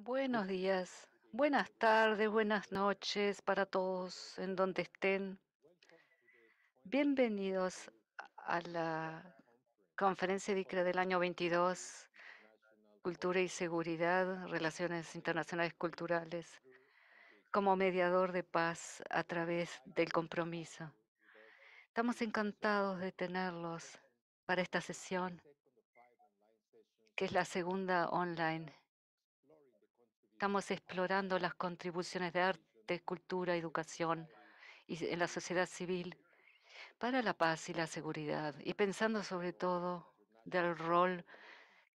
Buenos días, buenas tardes, buenas noches para todos en donde estén. Bienvenidos a la conferencia de ICRA del año 22, Cultura y Seguridad, Relaciones Internacionales Culturales, como mediador de paz a través del compromiso. Estamos encantados de tenerlos para esta sesión, que es la segunda online. Estamos explorando las contribuciones de arte, cultura, educación y en la sociedad civil para la paz y la seguridad, y pensando sobre todo del rol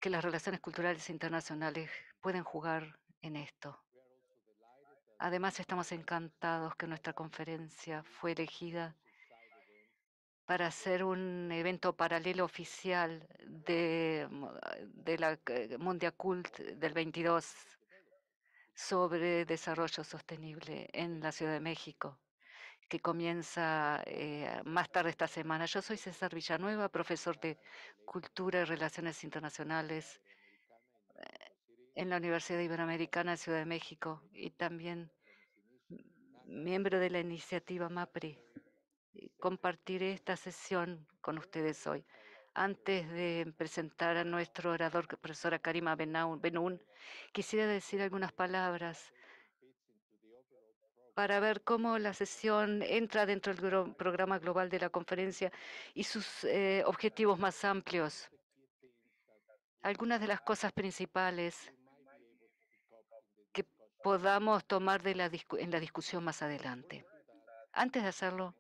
que las relaciones culturales internacionales pueden jugar en esto. Además, estamos encantados que nuestra conferencia fue elegida para hacer un evento paralelo oficial de la Mundiacult del 22 sobre desarrollo sostenible en la Ciudad de México, que comienza más tarde esta semana. Yo soy César Villanueva, profesor de Cultura y Relaciones Internacionales en la Universidad Iberoamericana de Ciudad de México y también miembro de la iniciativa MAPRI. Compartiré esta sesión con ustedes hoy. Antes de presentar a nuestro orador, profesora Karima Benún, quisiera decir algunas palabras para ver cómo la sesión entra dentro del programa global de la conferencia y sus objetivos más amplios. Algunas de las cosas principales que podamos tomar en la discusión más adelante. Antes de hacerlo,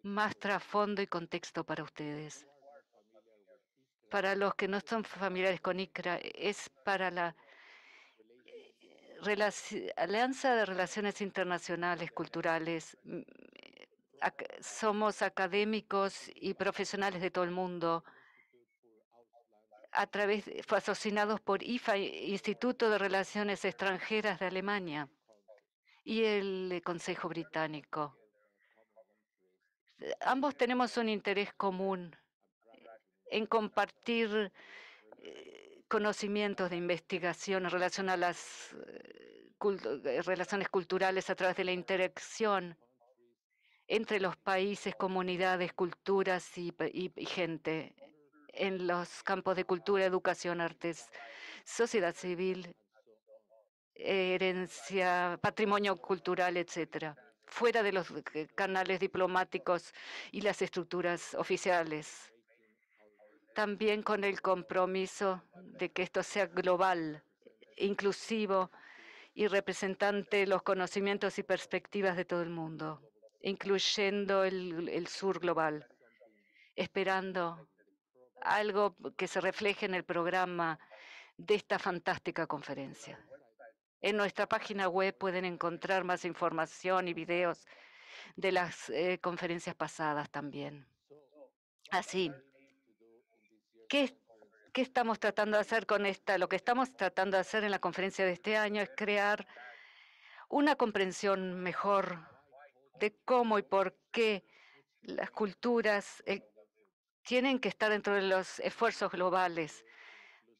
más trasfondo y contexto para ustedes. Para los que no son familiares con ICRA, es para la Alianza de Relaciones Internacionales Culturales. Somos académicos y profesionales de todo el mundo, fascinados por IFA, Instituto de Relaciones Extranjeras de Alemania, y el Consejo Británico. Ambos tenemos un interés común en compartir conocimientos de investigación en relación a las relaciones culturales a través de la interacción entre los países, comunidades, culturas y gente en los campos de cultura, educación, artes, sociedad civil, herencia, patrimonio cultural, etcétera, fuera de los canales diplomáticos y las estructuras oficiales. También con el compromiso de que esto sea global, inclusivo y representante los conocimientos y perspectivas de todo el mundo, incluyendo el sur global, esperando algo que se refleje en el programa de esta fantástica conferencia. En nuestra página web pueden encontrar más información y videos de las conferencias pasadas también. Así, ¿qué estamos tratando de hacer con esta? Lo que estamos tratando de hacer en la conferencia de este año es crear una comprensión mejor de cómo y por qué las culturas tienen que estar dentro de los esfuerzos globales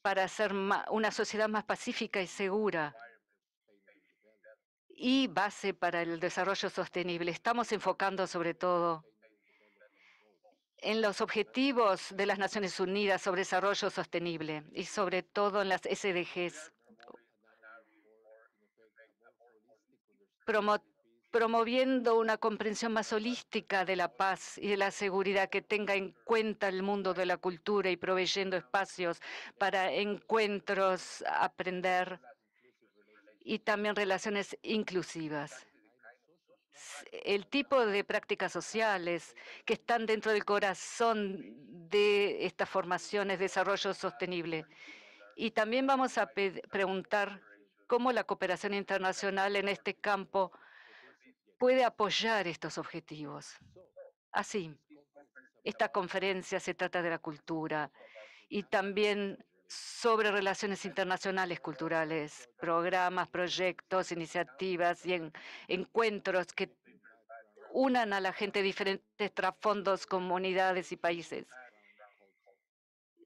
para hacer una sociedad más pacífica y segura y base para el desarrollo sostenible. Estamos enfocando sobre todo en los objetivos de las Naciones Unidas sobre desarrollo sostenible y sobre todo en las SDGs, promoviendo una comprensión más holística de la paz y de la seguridad que tenga en cuenta el mundo de la cultura y proveyendo espacios para encuentros, aprender y también relaciones inclusivas. El tipo de prácticas sociales que están dentro del corazón de estas formaciones de desarrollo sostenible. Y también vamos a preguntar cómo la cooperación internacional en este campo puede apoyar estos objetivos. Así, esta conferencia se trata de la cultura y también sobre relaciones internacionales culturales, programas, proyectos, iniciativas y encuentros que unan a la gente de diferentes trasfondos, comunidades y países.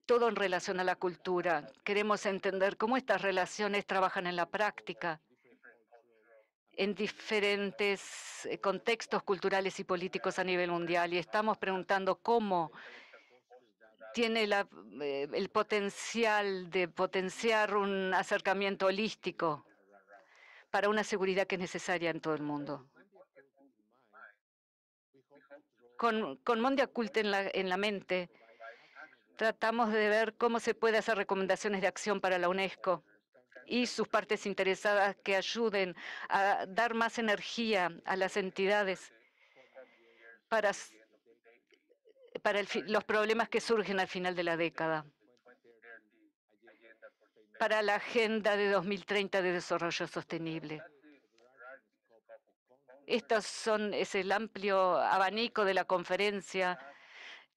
todo en relación a la cultura. Queremos entender cómo estas relaciones trabajan en la práctica, en diferentes contextos culturales y políticos a nivel mundial. Y estamos preguntando cómo tiene el potencial de potenciar un acercamiento holístico para una seguridad que es necesaria en todo el mundo. Con Mondia Cult en la mente, tratamos de ver cómo se puede hacer recomendaciones de acción para la UNESCO y sus partes interesadas que ayuden a dar más energía a las entidades para, los problemas que surgen al final de la década, para la Agenda de 2030 de Desarrollo Sostenible. Es el amplio abanico de la conferencia.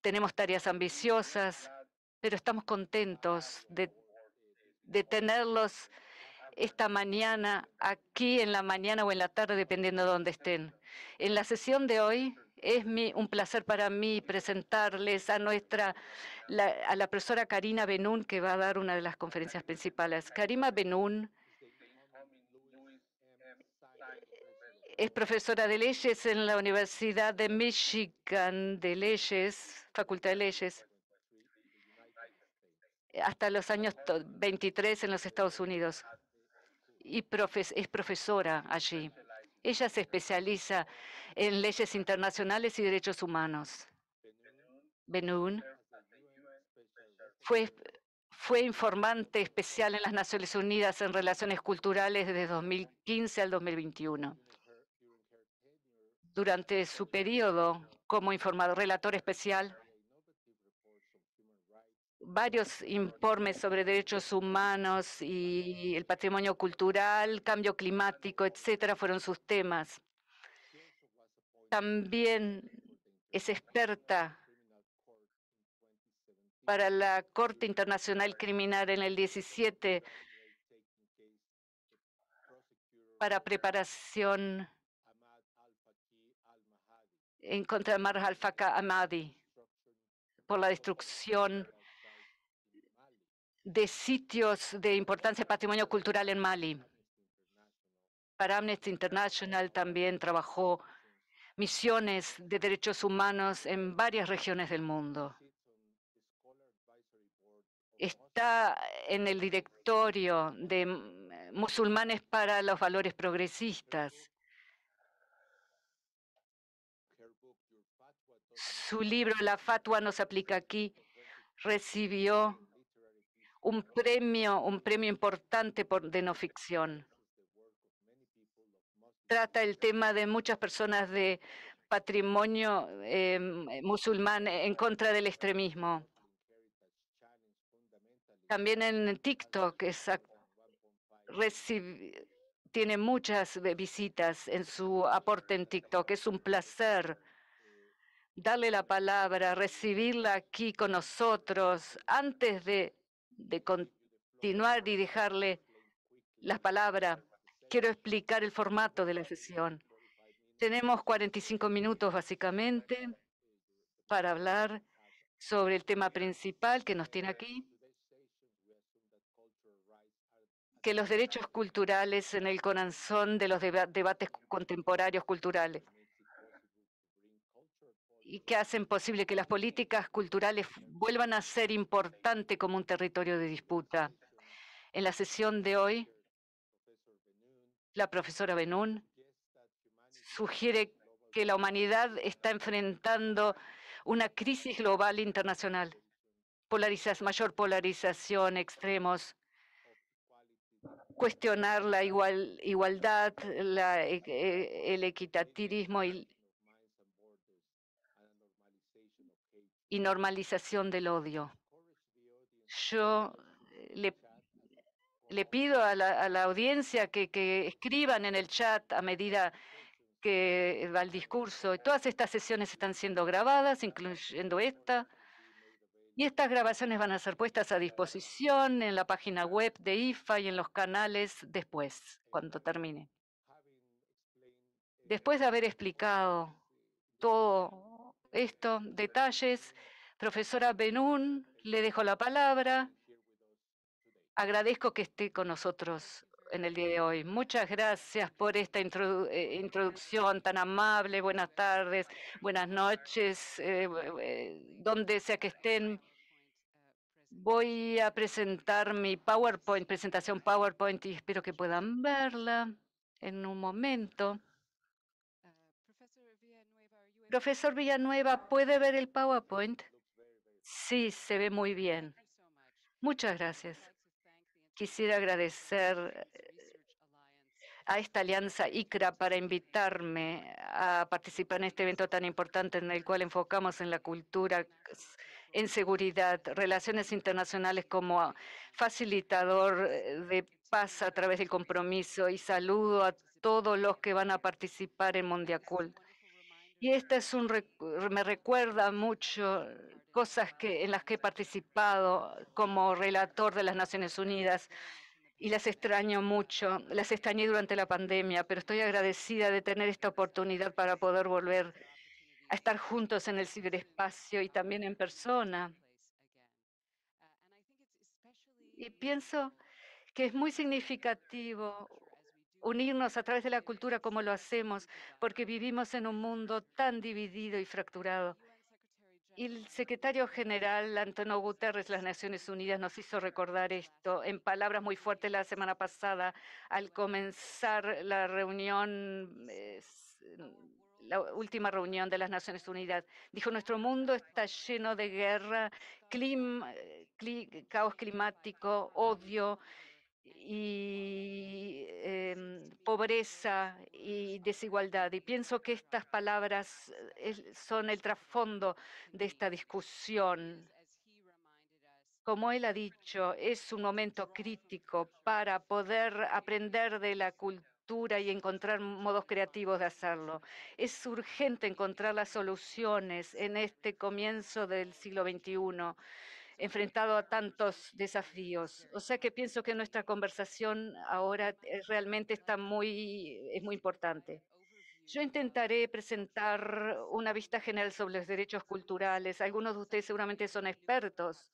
Tenemos tareas ambiciosas, pero estamos contentos de tenerlos esta mañana, aquí en la mañana o en la tarde, dependiendo de dónde estén. En la sesión de hoy es un placer para mí presentarles a la profesora Karima Benún, que va a dar una de las conferencias principales. Karima Benún es profesora de leyes en la Universidad de Michigan de Leyes, Facultad de Leyes, hasta los años 23 en los Estados Unidos. Y es profesora allí. Ella se especializa en leyes internacionales y derechos humanos. Benún fue informante especial en las Naciones Unidas en relaciones culturales desde 2015 al 2021. Durante su periodo como relator especial, varios informes sobre derechos humanos y el patrimonio cultural, cambio climático, etcétera, fueron sus temas. También es experta para la Corte Internacional Criminal en el 17 para preparación en contra de Mar al-Faqih Ahmadi por la destrucción de sitios de importancia patrimonio cultural en Mali. Para Amnesty International también trabajó misiones de derechos humanos en varias regiones del mundo. Está en el directorio de Musulmanes para los Valores Progresistas. Su libro La Fatwa no se aplica aquí recibió un premio importante de no ficción. Trata el tema de muchas personas de patrimonio musulmán en contra del extremismo. También en TikTok tiene muchas visitas en su aporte en TikTok. Es un placer darle la palabra, recibirla aquí con nosotros. Antes de continuar y dejarle la palabra, quiero explicar el formato de la sesión. Tenemos 45 minutos básicamente para hablar sobre el tema principal que nos tiene aquí, que los derechos culturales en el corazón de los debates contemporáneos culturales y que hacen posible que las políticas culturales vuelvan a ser importantes como un territorio de disputa. En la sesión de hoy, la profesora Benún sugiere que la humanidad está enfrentando una crisis global internacional, mayor polarización, extremos, cuestionar la igualdad, el equitativismo y normalización del odio. Yo le pido a la audiencia que escriban en el chat a medida que va el discurso. Todas estas sesiones están siendo grabadas, incluyendo esta. Y estas grabaciones van a ser puestas a disposición en la página web de IFA y en los canales después, cuando termine. Después de haber explicado todo esto, detalles, profesora Benún, Le dejo la palabra. Agradezco que esté con nosotros en el día de hoy. Muchas gracias por esta introducción tan amable. Buenas tardes, buenas noches, donde sea que estén. Voy a presentar mi PowerPoint, presentación PowerPoint, y espero que puedan verla en un momento. Profesor Villanueva, ¿puede ver el PowerPoint? Sí, se ve muy bien. Muchas gracias. Quisiera agradecer a esta alianza ICRA para invitarme a participar en este evento tan importante en el cual enfocamos en la cultura, en seguridad, relaciones internacionales como facilitador de paz a través del compromiso, y saludo a todos los que van a participar en Mondiacult. Y esta es me recuerda mucho cosas en las que he participado como relator de las Naciones Unidas, y las extraño mucho. Las extrañé durante la pandemia, pero estoy agradecida de tener esta oportunidad para poder volver a estar juntos en el ciberespacio y también en persona. Y pienso que es muy significativo unirnos a través de la cultura como lo hacemos, porque vivimos en un mundo tan dividido y fracturado. Y el secretario general Antonio Guterres de las Naciones Unidas nos hizo recordar esto en palabras muy fuertes la semana pasada al comenzar la reunión, la última reunión de las Naciones Unidas. Dijo, nuestro mundo está lleno de guerra, caos climático, odio y pobreza y desigualdad. Y pienso que estas palabras son el trasfondo de esta discusión. Como él ha dicho, es un momento crítico para poder aprender de la cultura y encontrar modos creativos de hacerlo. Es urgente encontrar las soluciones en este comienzo del siglo XXI, enfrentado a tantos desafíos. O sea que pienso que nuestra conversación ahora realmente es muy importante. Yo intentaré presentar una vista general sobre los derechos culturales. Algunos de ustedes seguramente son expertos,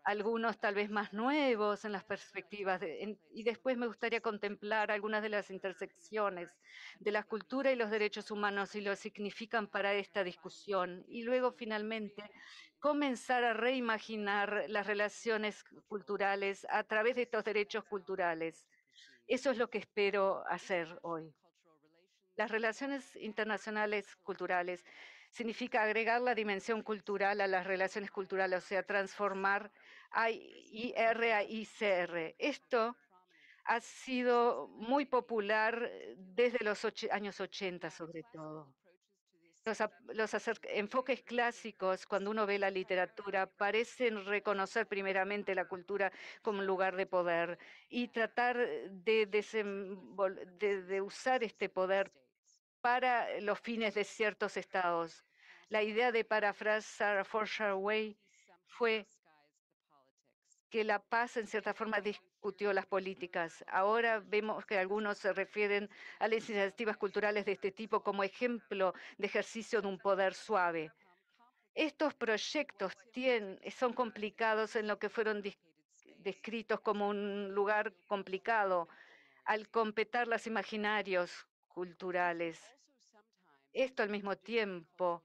algunos tal vez más nuevos en las perspectivas, y después me gustaría contemplar algunas de las intersecciones de la cultura y los derechos humanos y lo significan para esta discusión. Y luego, finalmente, comenzar a reimaginar las relaciones culturales a través de estos derechos culturales. Eso es lo que espero hacer hoy. Las relaciones internacionales culturales significa agregar la dimensión cultural a las relaciones culturales, o sea, transformar IR a ICR. Esto ha sido muy popular desde los años 80, sobre todo. Enfoques clásicos, cuando uno ve la literatura, parecen reconocer primeramente la cultura como un lugar de poder y tratar de usar este poder para los fines de ciertos estados. La idea de parafrasar a Forshire Way fue que la paz en cierta forma discutió las políticas. Ahora vemos que algunos se refieren a las iniciativas culturales de este tipo como ejemplo de ejercicio de un poder suave. Estos proyectos son complicados en lo que fueron descritos como un lugar complicado al completar los imaginarios culturales. Esto al mismo tiempo,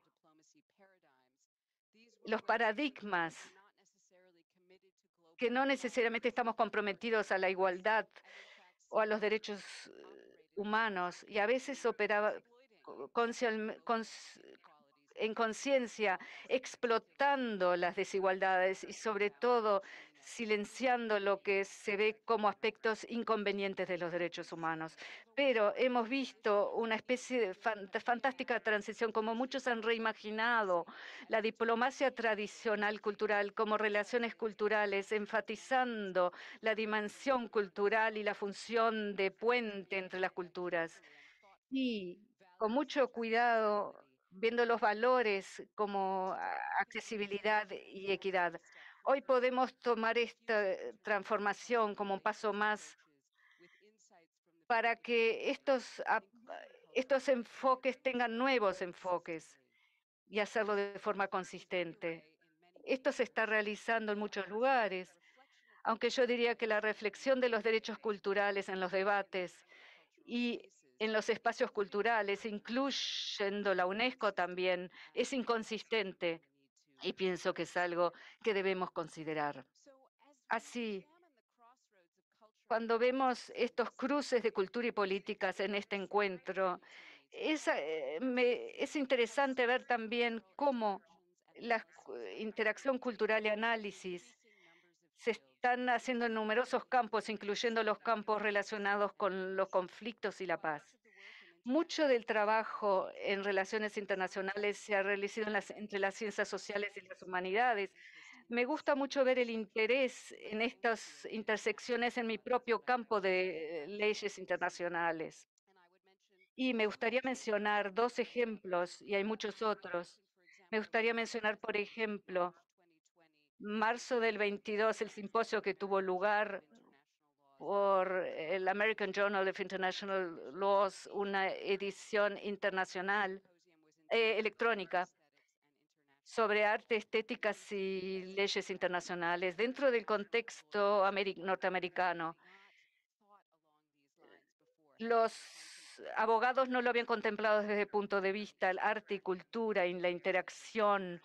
los paradigmas que no necesariamente estamos comprometidos a la igualdad o a los derechos humanos, y a veces operaba en conciencia, explotando las desigualdades y sobre todo silenciando lo que se ve como aspectos inconvenientes de los derechos humanos. Pero hemos visto una especie de fantástica transición, como muchos han reimaginado la diplomacia tradicional cultural como relaciones culturales, enfatizando la dimensión cultural y la función de puente entre las culturas. Y con mucho cuidado, viendo los valores como accesibilidad y equidad. Hoy podemos tomar esta transformación como un paso más para que estos enfoques tengan nuevos enfoques y hacerlo de forma consistente. Esto se está realizando en muchos lugares, aunque yo diría que la reflexión de los derechos culturales en los debates y en los espacios culturales, incluyendo la UNESCO también, es inconsistente y pienso que es algo que debemos considerar. Así, cuando vemos estos cruces de cultura y políticas en este encuentro, es interesante ver también cómo la interacción cultural y análisis se están haciendo en numerosos campos, incluyendo los campos relacionados con los conflictos y la paz. Mucho del trabajo en relaciones internacionales se ha realizado entre las ciencias sociales y las humanidades. Me gusta mucho ver el interés en estas intersecciones en mi propio campo de leyes internacionales. Y me gustaría mencionar dos ejemplos, y hay muchos otros. Me gustaría mencionar, por ejemplo, marzo del 22, el simposio que tuvo lugar por el American Journal of International Laws, una edición internacional electrónica sobre arte, estéticas y leyes internacionales dentro del contexto norteamericano. Los abogados no lo habían contemplado desde el punto de vista del arte y cultura y la interacción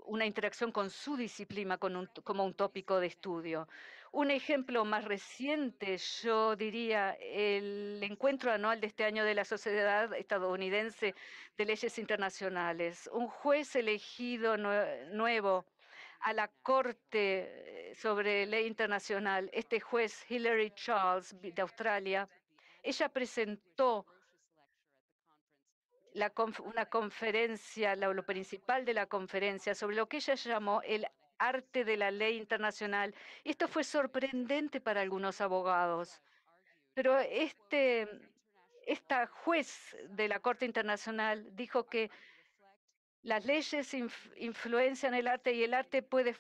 una interacción con su disciplina como un tópico de estudio. Un ejemplo más reciente, yo diría, el encuentro anual de este año de la Sociedad Estadounidense de Leyes Internacionales. Un juez elegido nuevo a la Corte sobre Ley Internacional, este juez Hilary Charles de Australia, ella presentó una conferencia, lo principal de la conferencia, sobre lo que ella llamó el arte de la ley internacional. Y esto fue sorprendente para algunos abogados, pero esta juez de la Corte Internacional dijo que las leyes influencian el arte y el arte puede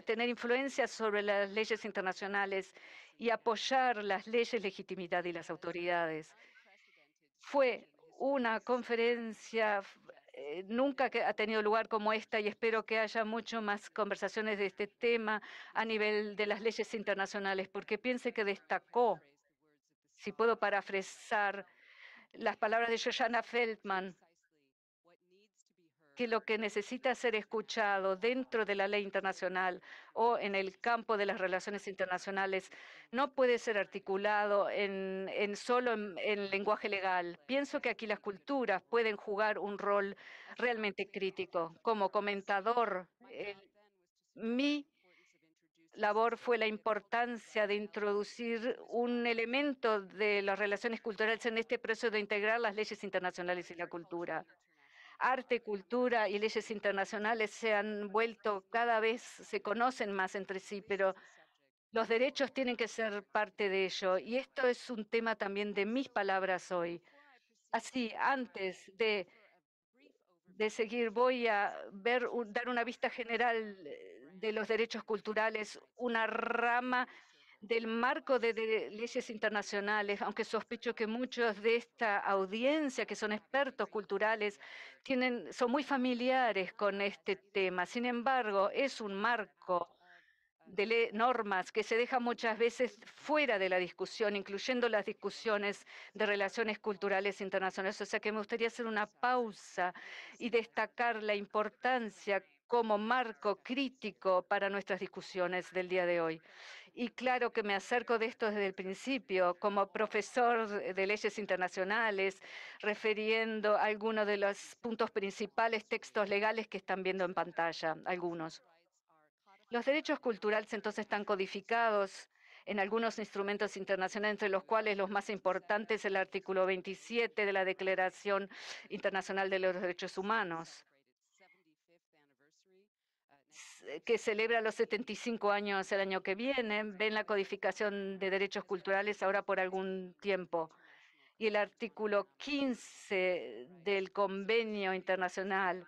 tener influencia sobre las leyes internacionales y apoyar las leyes, legitimidad y las autoridades. Fue una conferencia nunca que ha tenido lugar como esta y espero que haya mucho más conversaciones de este tema a nivel de las leyes internacionales, porque piense que destacó, si puedo parafrasar las palabras de Shoshana Feldman, que lo que necesita ser escuchado dentro de la ley internacional o en el campo de las relaciones internacionales no puede ser articulado solo en lenguaje legal. Pienso que aquí las culturas pueden jugar un rol realmente crítico. Como comentador, mi labor fue la importancia de introducir un elemento de las relaciones culturales en este proceso de integrar las leyes internacionales y la cultura. Arte, cultura y leyes internacionales se han vuelto cada vez, se conocen más entre sí, pero los derechos tienen que ser parte de ello. Y esto es un tema también de mis palabras hoy. Así, antes de seguir, voy a dar una vista general de los derechos culturales, una rama del marco de leyes internacionales, aunque sospecho que muchos de esta audiencia, que son expertos culturales, son muy familiares con este tema. Sin embargo, es un marco de normas que se deja muchas veces fuera de la discusión, incluyendo las discusiones de relaciones culturales internacionales. O sea que me gustaría hacer una pausa y destacar la importancia como marco crítico para nuestras discusiones del día de hoy. Y claro que me acerco de esto desde el principio, como profesor de leyes internacionales, refiriendo a algunos de los puntos principales, textos legales que están viendo en pantalla, algunos. Los derechos culturales entonces están codificados en algunos instrumentos internacionales, entre los cuales los más importantes el artículo 27 de la Declaración Internacional de los Derechos Humanos, que celebra los 75 años el año que viene, ven la codificación de derechos culturales ahora por algún tiempo. Y el artículo 15 del Convenio Internacional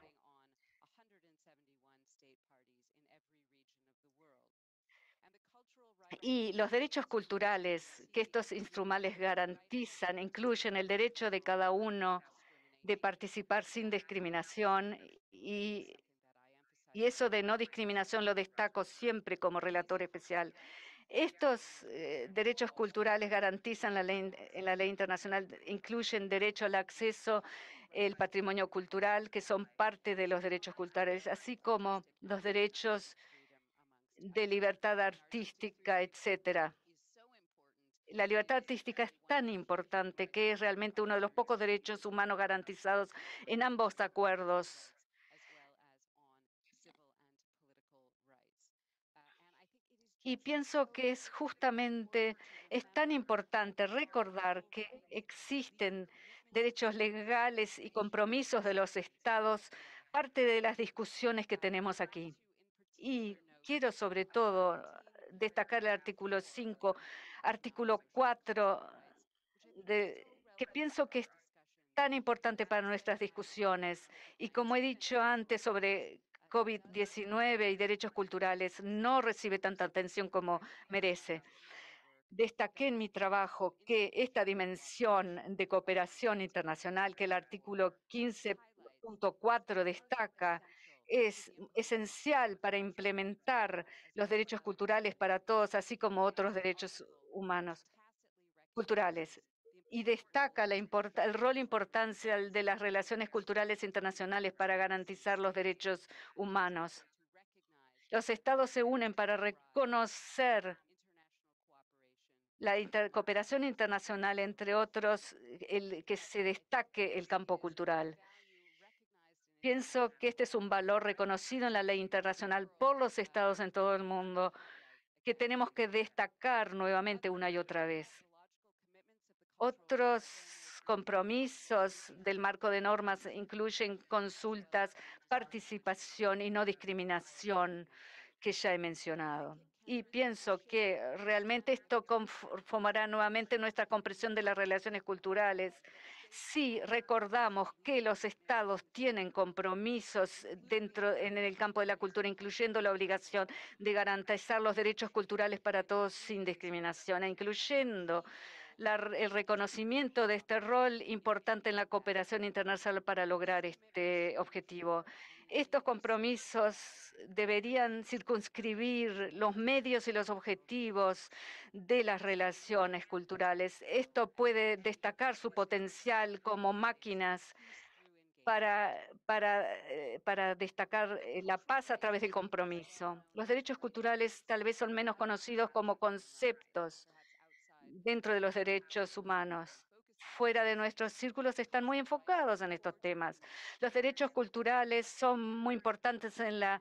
y los derechos culturales que estos instrumentos garantizan incluyen el derecho de cada uno de participar sin discriminación y Y eso de no discriminación lo destaco siempre como relator especial. Estos derechos culturales garantizan en la ley internacional, incluyen derecho al acceso, el patrimonio cultural, que son parte de los derechos culturales, así como los derechos de libertad artística, etcétera. La libertad artística es tan importante que es realmente uno de los pocos derechos humanos garantizados en ambos acuerdos. Y pienso que es tan importante recordar que existen derechos legales y compromisos de los estados, parte de las discusiones que tenemos aquí. Y quiero sobre todo destacar el artículo 5, artículo 4, que pienso que es tan importante para nuestras discusiones. Y como he dicho antes sobre COVID-19 y derechos culturales, no recibe tanta atención como merece. Destaqué en mi trabajo que esta dimensión de cooperación internacional que el artículo 15.4 destaca es esencial para implementar los derechos culturales para todos, así como otros derechos humanos culturales. Y destaca el rol importante de las relaciones culturales internacionales para garantizar los derechos humanos. Los estados se unen para reconocer la cooperación internacional, entre otros, que se destaque el campo cultural. Pienso que este es un valor reconocido en la ley internacional por los estados en todo el mundo, que tenemos que destacar nuevamente una y otra vez. Otros compromisos del marco de normas incluyen consultas, participación y no discriminación, que ya he mencionado. Y pienso que realmente esto conformará nuevamente nuestra comprensión de las relaciones culturales si recordamos que los estados tienen compromisos en el campo de la cultura, incluyendo la obligación de garantizar los derechos culturales para todos sin discriminación, e incluyendo el reconocimiento de este rol importante en la cooperación internacional para lograr este objetivo. Estos compromisos deberían circunscribir los medios y los objetivos de las relaciones culturales. Esto puede destacar su potencial como máquinas para destacar la paz a través del compromiso. Los derechos culturales tal vez son menos conocidos como conceptos dentro de los derechos humanos. Fuera de nuestros círculos están muy enfocados en estos temas. Los derechos culturales son muy importantes en la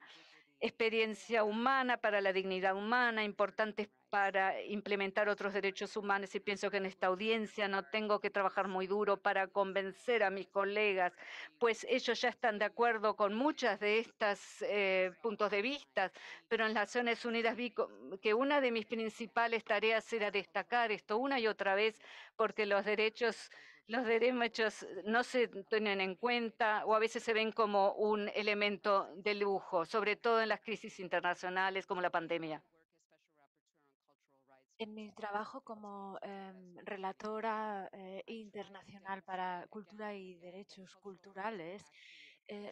experiencia humana, para la dignidad humana, importantes para implementar otros derechos humanos. Y pienso que en esta audiencia no tengo que trabajar muy duro para convencer a mis colegas, pues ellos ya están de acuerdo con muchas de estas puntos de vista, pero en las Naciones Unidas vi que una de mis principales tareas era destacar esto una y otra vez, porque los derechos no se tienen en cuenta o a veces se ven como un elemento de lujo, sobre todo en las crisis internacionales como la pandemia. En mi trabajo como relatora internacional para cultura y derechos culturales,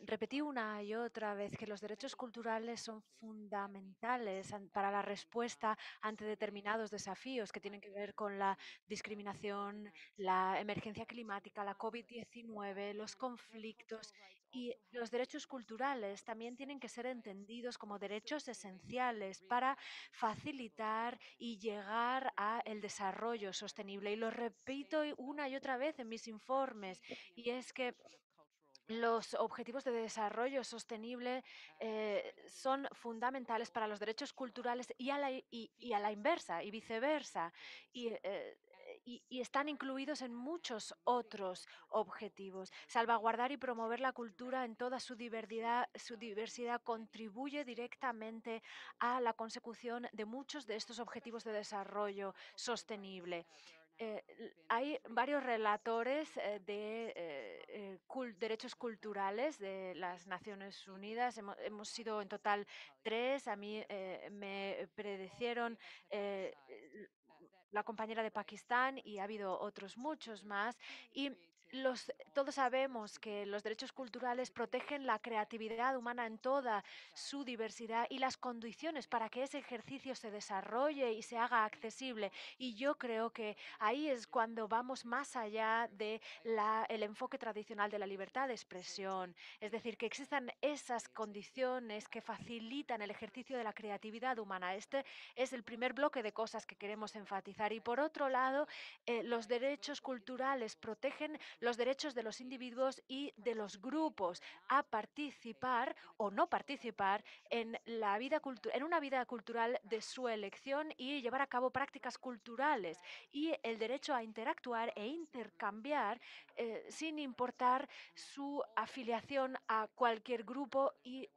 repetí una y otra vez que los derechos culturales son fundamentales para la respuesta ante determinados desafíos que tienen que ver con la discriminación, la emergencia climática, la COVID-19, los conflictos. Y los derechos culturales también tienen que ser entendidos como derechos esenciales para facilitar y llegar a el desarrollo sostenible. Y lo repito una y otra vez en mis informes, y es que los objetivos de desarrollo sostenible son fundamentales para los derechos culturales y a la inversa y viceversa. Y, y están incluidos en muchos otros objetivos. Salvaguardar y promover la cultura en toda su diversidad contribuye directamente a la consecución de muchos de estos objetivos de desarrollo sostenible. Hay varios relatores derechos culturales de las Naciones Unidas. Hemos sido en total 3. A mí me predecieron la compañera de Pakistán y ha habido otros muchos más. Y todos sabemos que los derechos culturales protegen la creatividad humana en toda su diversidad y las condiciones para que ese ejercicio se desarrolle y se haga accesible. Y yo creo que ahí es cuando vamos más allá de el enfoque tradicional de la libertad de expresión. Es decir, que existan esas condiciones que facilitan el ejercicio de la creatividad humana. Este es el primer bloque de cosas que queremos enfatizar. Y por otro lado, los derechos culturales protegen los derechos de los individuos y de los grupos a participar o no participar en en una vida cultural de su elección y llevar a cabo prácticas culturales y el derecho a interactuar e intercambiar sin importar su afiliación a cualquier grupo y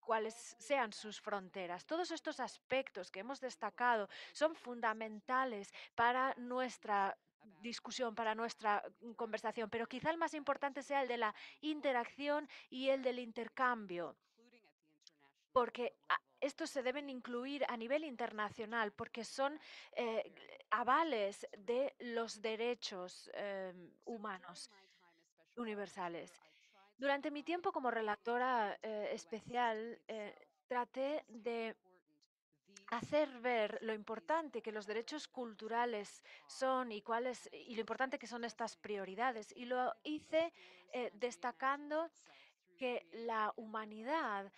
cuáles sean sus fronteras. Todos estos aspectos que hemos destacado son fundamentales para nuestra discusión, para nuestra conversación, pero quizá el más importante sea el de la interacción y el del intercambio, porque estos se deben incluir a nivel internacional, porque son avales de los derechos humanos universales. Durante mi tiempo como relatora especial, traté de hacer ver lo importante que los derechos culturales son y lo importante que son estas prioridades. Y lo hice destacando que la humanidad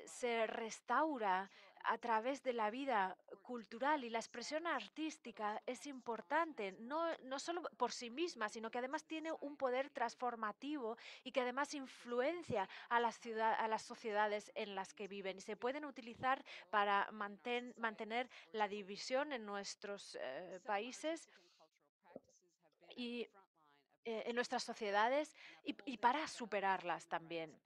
se restaura a través de la vida cultural y la expresión artística es importante, no solo por sí misma, sino que además tiene un poder transformativo y que además influencia a a las sociedades en las que viven. Y se pueden utilizar para mantener la división en nuestros países y en nuestras sociedades y para superarlas también.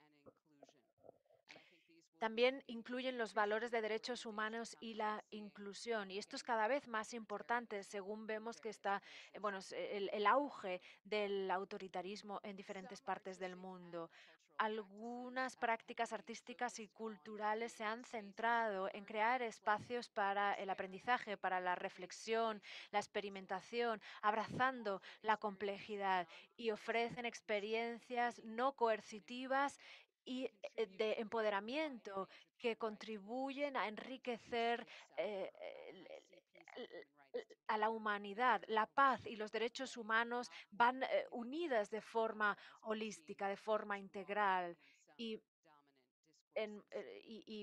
También incluyen los valores de derechos humanos y la inclusión. Y esto es cada vez más importante según vemos que está, el auge del autoritarismo en diferentes partes del mundo. Algunas prácticas artísticas y culturales se han centrado en crear espacios para el aprendizaje, para la reflexión, la experimentación, abrazando la complejidad y ofrecen experiencias no coercitivas y de empoderamiento que contribuyen a enriquecer eh, el- a la humanidad. La paz y los derechos humanos van unidas de forma holística, de forma integral. Y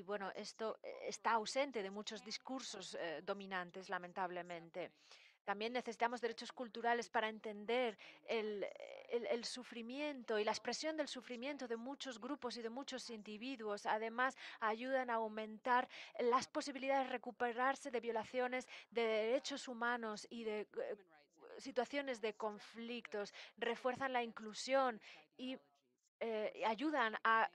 bueno, esto está ausente de muchos discursos dominantes, lamentablemente. También necesitamos derechos culturales para entender el sufrimiento y la expresión del sufrimiento de muchos grupos y de muchos individuos. Además, ayudan a aumentar las posibilidades de recuperarse de violaciones de derechos humanos y de situaciones de conflictos, refuerzan la inclusión y ayudan a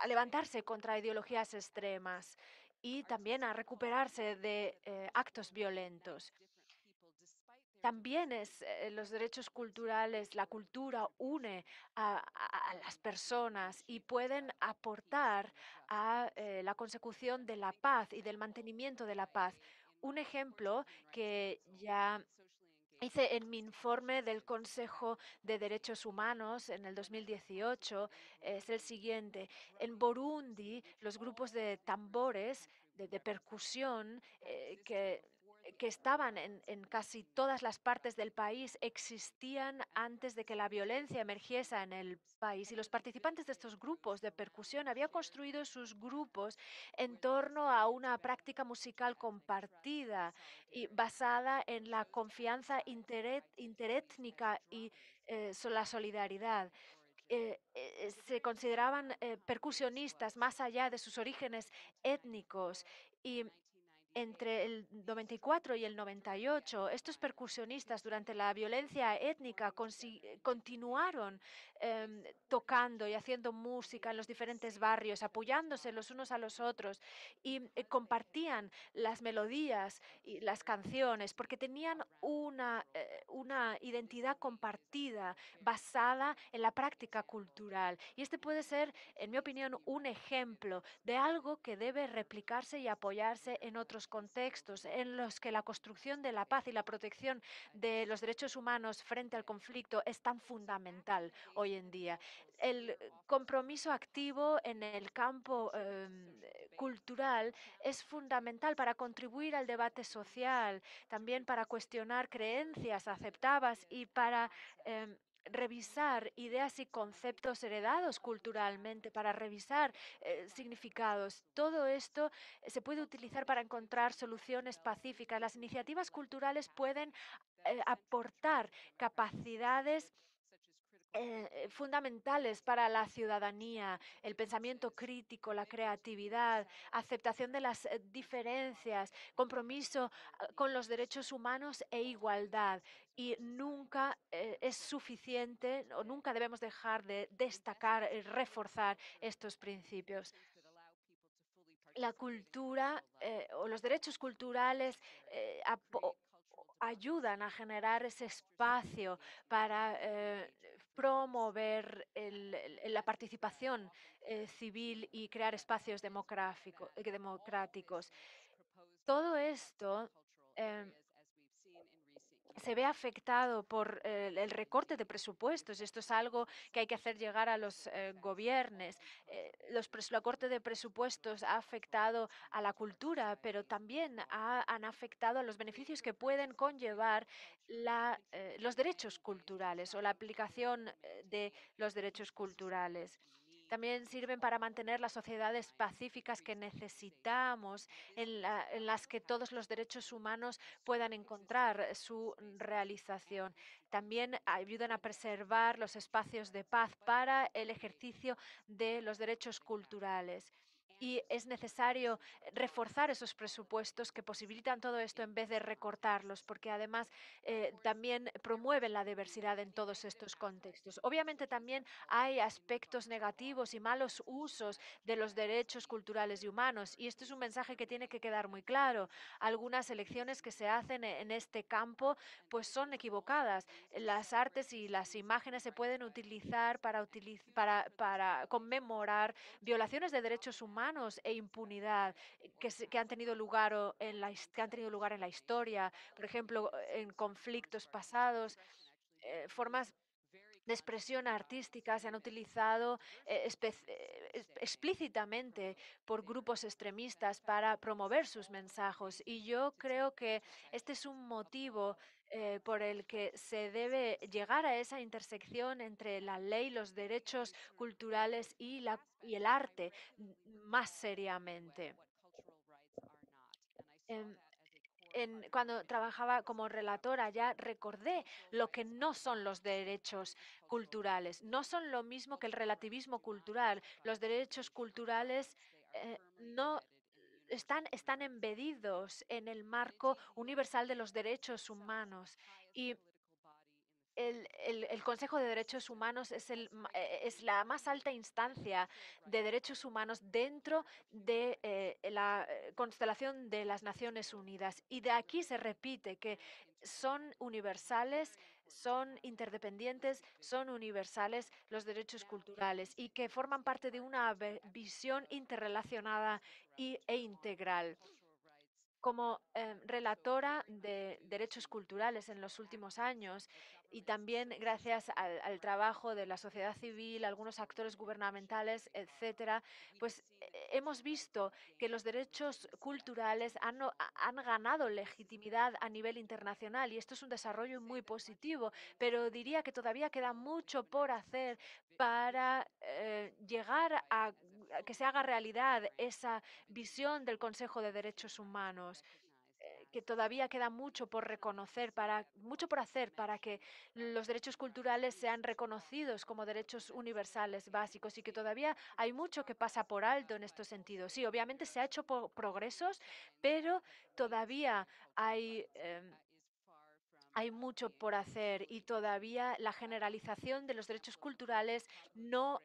levantarse contra ideologías extremas y también a recuperarse de actos violentos. También los derechos culturales, la cultura une a las personas y pueden aportar a la consecución de la paz y del mantenimiento de la paz. Un ejemplo que ya hice en mi informe del Consejo de Derechos Humanos en el 2018 es el siguiente. En Burundi, los grupos de tambores, de percusión, que estaban en casi todas las partes del país, existían antes de que la violencia emergiese en el país. Y los participantes de estos grupos de percusión habían construido sus grupos en torno a una práctica musical compartida y basada en la confianza interétnica y la solidaridad. Se consideraban percusionistas más allá de sus orígenes étnicos y entre el 94 y el 98, estos percusionistas durante la violencia étnica continuaron tocando y haciendo música en los diferentes barrios, apoyándose los unos a los otros y compartían las melodías y las canciones porque tenían una identidad compartida basada en la práctica cultural. Y este puede ser, en mi opinión, un ejemplo de algo que debe replicarse y apoyarse en otros contextos en los que la construcción de la paz y la protección de los derechos humanos frente al conflicto es tan fundamental hoy en día. El compromiso activo en el campo cultural es fundamental para contribuir al debate social, también para cuestionar creencias aceptadas y para revisar ideas y conceptos heredados culturalmente, para revisar significados. Todo esto se puede utilizar para encontrar soluciones pacíficas. Las iniciativas culturales pueden aportar capacidades fundamentales para la ciudadanía, el pensamiento crítico, la creatividad, aceptación de las diferencias, compromiso con los derechos humanos e igualdad. Y nunca es suficiente o nunca debemos dejar de destacar y reforzar estos principios. La cultura o los derechos culturales ayudan a generar ese espacio para promover la participación civil y crear espacios democráticos. Todo esto em, se ve afectado por el recorte de presupuestos. Esto es algo que hay que hacer llegar a los gobiernos. El recorte de presupuestos ha afectado a la cultura, pero también han afectado a los beneficios que pueden conllevar los derechos culturales o la aplicación de los derechos culturales. También sirven para mantener las sociedades pacíficas que necesitamos, en las que todos los derechos humanos puedan encontrar su realización. También ayudan a preservar los espacios de paz para el ejercicio de los derechos culturales. Y es necesario reforzar esos presupuestos que posibilitan todo esto en vez de recortarlos, porque además también promueven la diversidad en todos estos contextos. Obviamente también hay aspectos negativos y malos usos de los derechos culturales y humanos, y esto es un mensaje que tiene que quedar muy claro. Algunas elecciones que se hacen en este campo pues son equivocadas. Las artes y las imágenes se pueden utilizar para conmemorar violaciones de derechos humanos e impunidad que han tenido lugar que han tenido lugar en la historia, por ejemplo, en conflictos pasados, formas de expresión artística se han utilizado explícitamente por grupos extremistas para promover sus mensajes. Y yo creo que este es un motivo por el que se debe llegar a esa intersección entre la ley, los derechos culturales y el arte más seriamente. Em, Cuando trabajaba como relatora ya recordé lo que no son los derechos culturales. No son lo mismo que el relativismo cultural. Los derechos culturales no están embedidos en el marco universal de los derechos humanos. Y el Consejo de Derechos Humanos es la más alta instancia de derechos humanos dentro de la constelación de las Naciones Unidas. Y de aquí se repite que son universales, son interdependientes, son universales los derechos culturales y que forman parte de una visión interrelacionada e integral. Como relatora de derechos culturales en los últimos años y también gracias al trabajo de la sociedad civil, algunos actores gubernamentales, etcétera, pues hemos visto que los derechos culturales han ganado legitimidad a nivel internacional y esto es un desarrollo muy positivo, pero diría que todavía queda mucho por hacer para llegar a que se haga realidad esa visión del Consejo de Derechos Humanos, que todavía queda mucho por reconocer, mucho por hacer para que los derechos culturales sean reconocidos como derechos universales básicos y que todavía hay mucho que pasa por alto en estos sentidos. Sí, obviamente se ha hecho progresos, pero todavía hay mucho por hacer y todavía la generalización de los derechos culturales no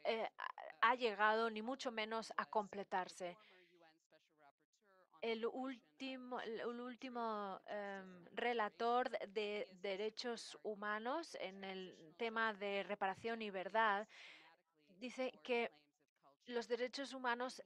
ha llegado ni mucho menos a completarse. El último relator de derechos humanos en el tema de reparación y verdad dice que los derechos humanos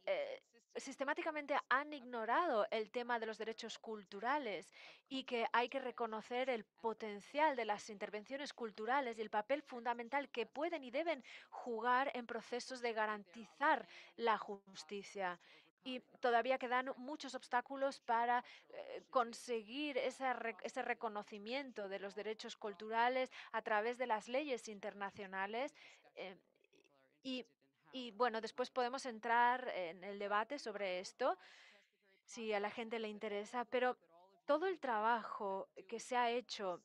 sistemáticamente han ignorado el tema de los derechos culturales y que hay que reconocer el potencial de las intervenciones culturales y el papel fundamental que pueden y deben jugar en procesos de garantizar la justicia. Y todavía quedan muchos obstáculos para conseguir ese reconocimiento de los derechos culturales a través de las leyes internacionales. eh, y y bueno, después podemos entrar en el debate sobre esto, si a la gente le interesa, pero todo el trabajo que se ha hecho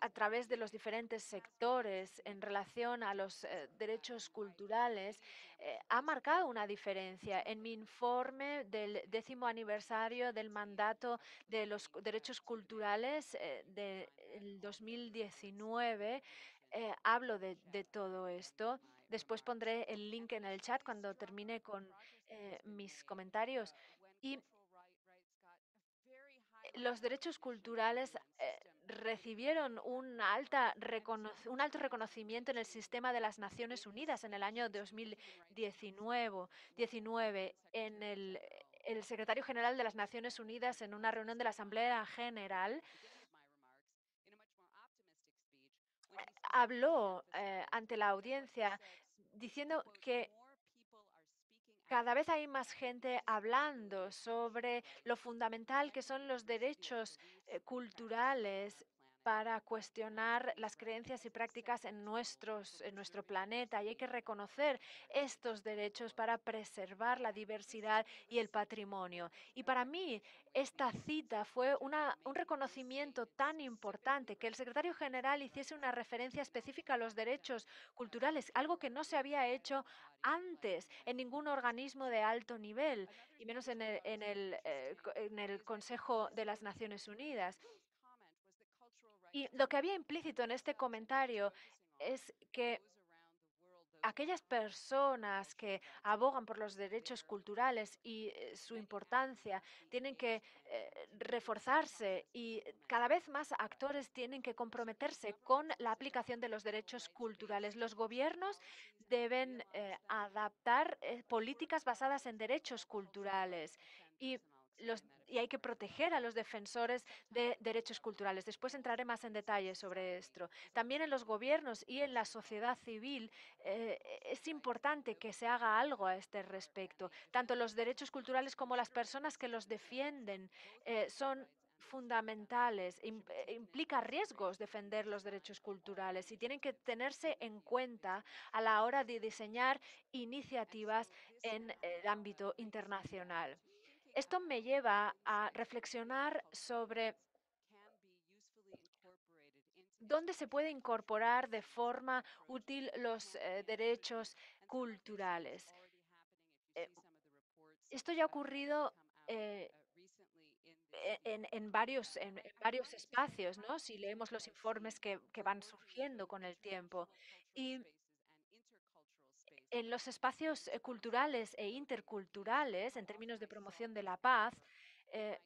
a través de los diferentes sectores en relación a los derechos culturales ha marcado una diferencia. En mi informe del 10º aniversario del mandato de los derechos culturales del 2019, hablo de todo esto. Después pondré el link en el chat cuando termine con mis comentarios. Y los derechos culturales recibieron un alto reconocimiento en el sistema de las Naciones Unidas en el año 2019, en el secretario general de las Naciones Unidas en una reunión de la Asamblea General habló ante la audiencia diciendo que cada vez hay más gente hablando sobre lo fundamental que son los derechos culturales para cuestionar las creencias y prácticas en nuestro planeta. Y hay que reconocer estos derechos para preservar la diversidad y el patrimonio. Y para mí, esta cita fue un reconocimiento tan importante que el secretario general hiciese una referencia específica a los derechos culturales, algo que no se había hecho antes en ningún organismo de alto nivel, y menos en el Consejo de las Naciones Unidas. Y lo que había implícito en este comentario es que aquellas personas que abogan por los derechos culturales y su importancia tienen que reforzarse y cada vez más actores tienen que comprometerse con la aplicación de los derechos culturales. Los gobiernos deben adaptar políticas basadas en derechos culturales y y hay que proteger a los defensores de derechos culturales. Después entraré más en detalle sobre esto. También en los gobiernos y en la sociedad civil es importante que se haga algo a este respecto. Tanto los derechos culturales como las personas que los defienden son fundamentales. Implica riesgos defender los derechos culturales y tienen que tenerse en cuenta a la hora de diseñar iniciativas en el ámbito internacional. Esto me lleva a reflexionar sobre dónde se puede incorporar de forma útil los derechos culturales. Eh, Esto ya ha ocurrido en varios espacios, ¿no? Si leemos los informes que van surgiendo con el tiempo. Y en los espacios culturales e interculturales, en términos de promoción de la paz, eh,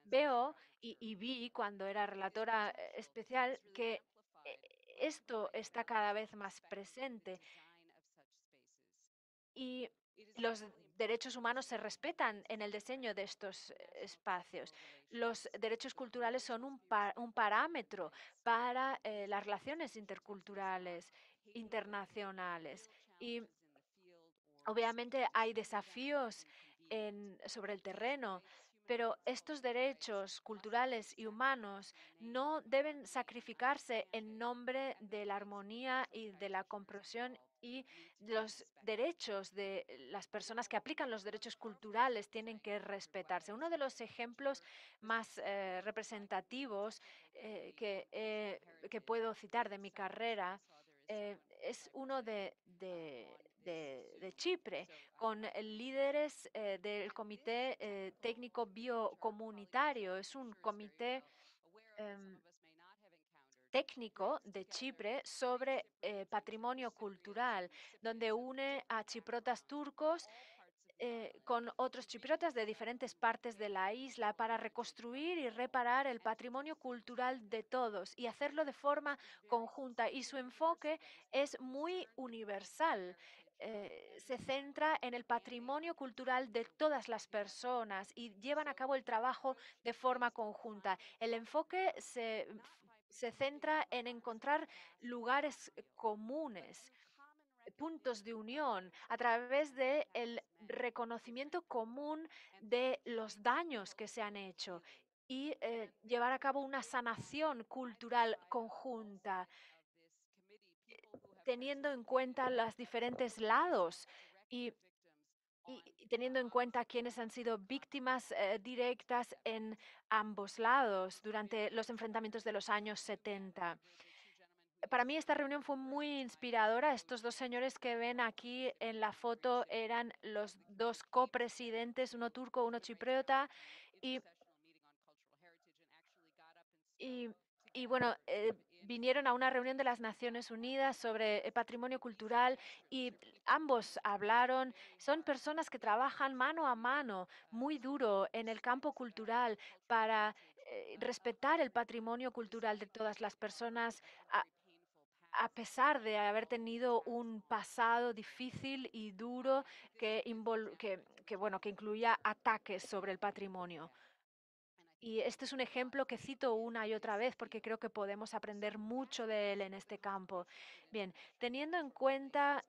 veo y vi cuando era relatora especial que eh, esto está cada vez más presente y los derechos humanos se respetan en el diseño de estos espacios. Los derechos culturales son un parámetro para las relaciones interculturales internacionales. Y obviamente hay desafíos sobre el terreno, pero estos derechos culturales y humanos no deben sacrificarse en nombre de la armonía y de la comprensión y los derechos de las personas que aplican los derechos culturales tienen que respetarse. Uno de los ejemplos más representativos que puedo citar de mi carrera es uno de Chipre, con líderes del Comité Técnico Biocomunitario. Es un comité em, técnico de Chipre sobre patrimonio cultural, donde une a chiprotas turcos con otros chipriotas de diferentes partes de la isla para reconstruir y reparar el patrimonio cultural de todos y hacerlo de forma conjunta. Y su enfoque es muy universal. Se centra en el patrimonio cultural de todas las personas y llevan a cabo el trabajo de forma conjunta. El enfoque se centra en encontrar lugares comunes, puntos de unión a través del reconocimiento común de los daños que se han hecho y llevar a cabo una sanación cultural conjunta, teniendo en cuenta los diferentes lados y, y teniendo en cuenta quiénes han sido víctimas directas en ambos lados durante los enfrentamientos de los años 70. Para mí esta reunión fue muy inspiradora. Estos dos señores que ven aquí en la foto eran los dos copresidentes, uno turco, uno chipriota, y, y, y bueno, vinieron a una reunión de las Naciones Unidas sobre patrimonio cultural y ambos hablaron. Son personas que trabajan mano a mano, muy duro en el campo cultural para respetar el patrimonio cultural de todas las personas a pesar de haber tenido un pasado difícil y duro bueno, que incluía ataques sobre el patrimonio. Y este es un ejemplo que cito una y otra vez porque creo que podemos aprender mucho de él en este campo. Bien, teniendo en cuenta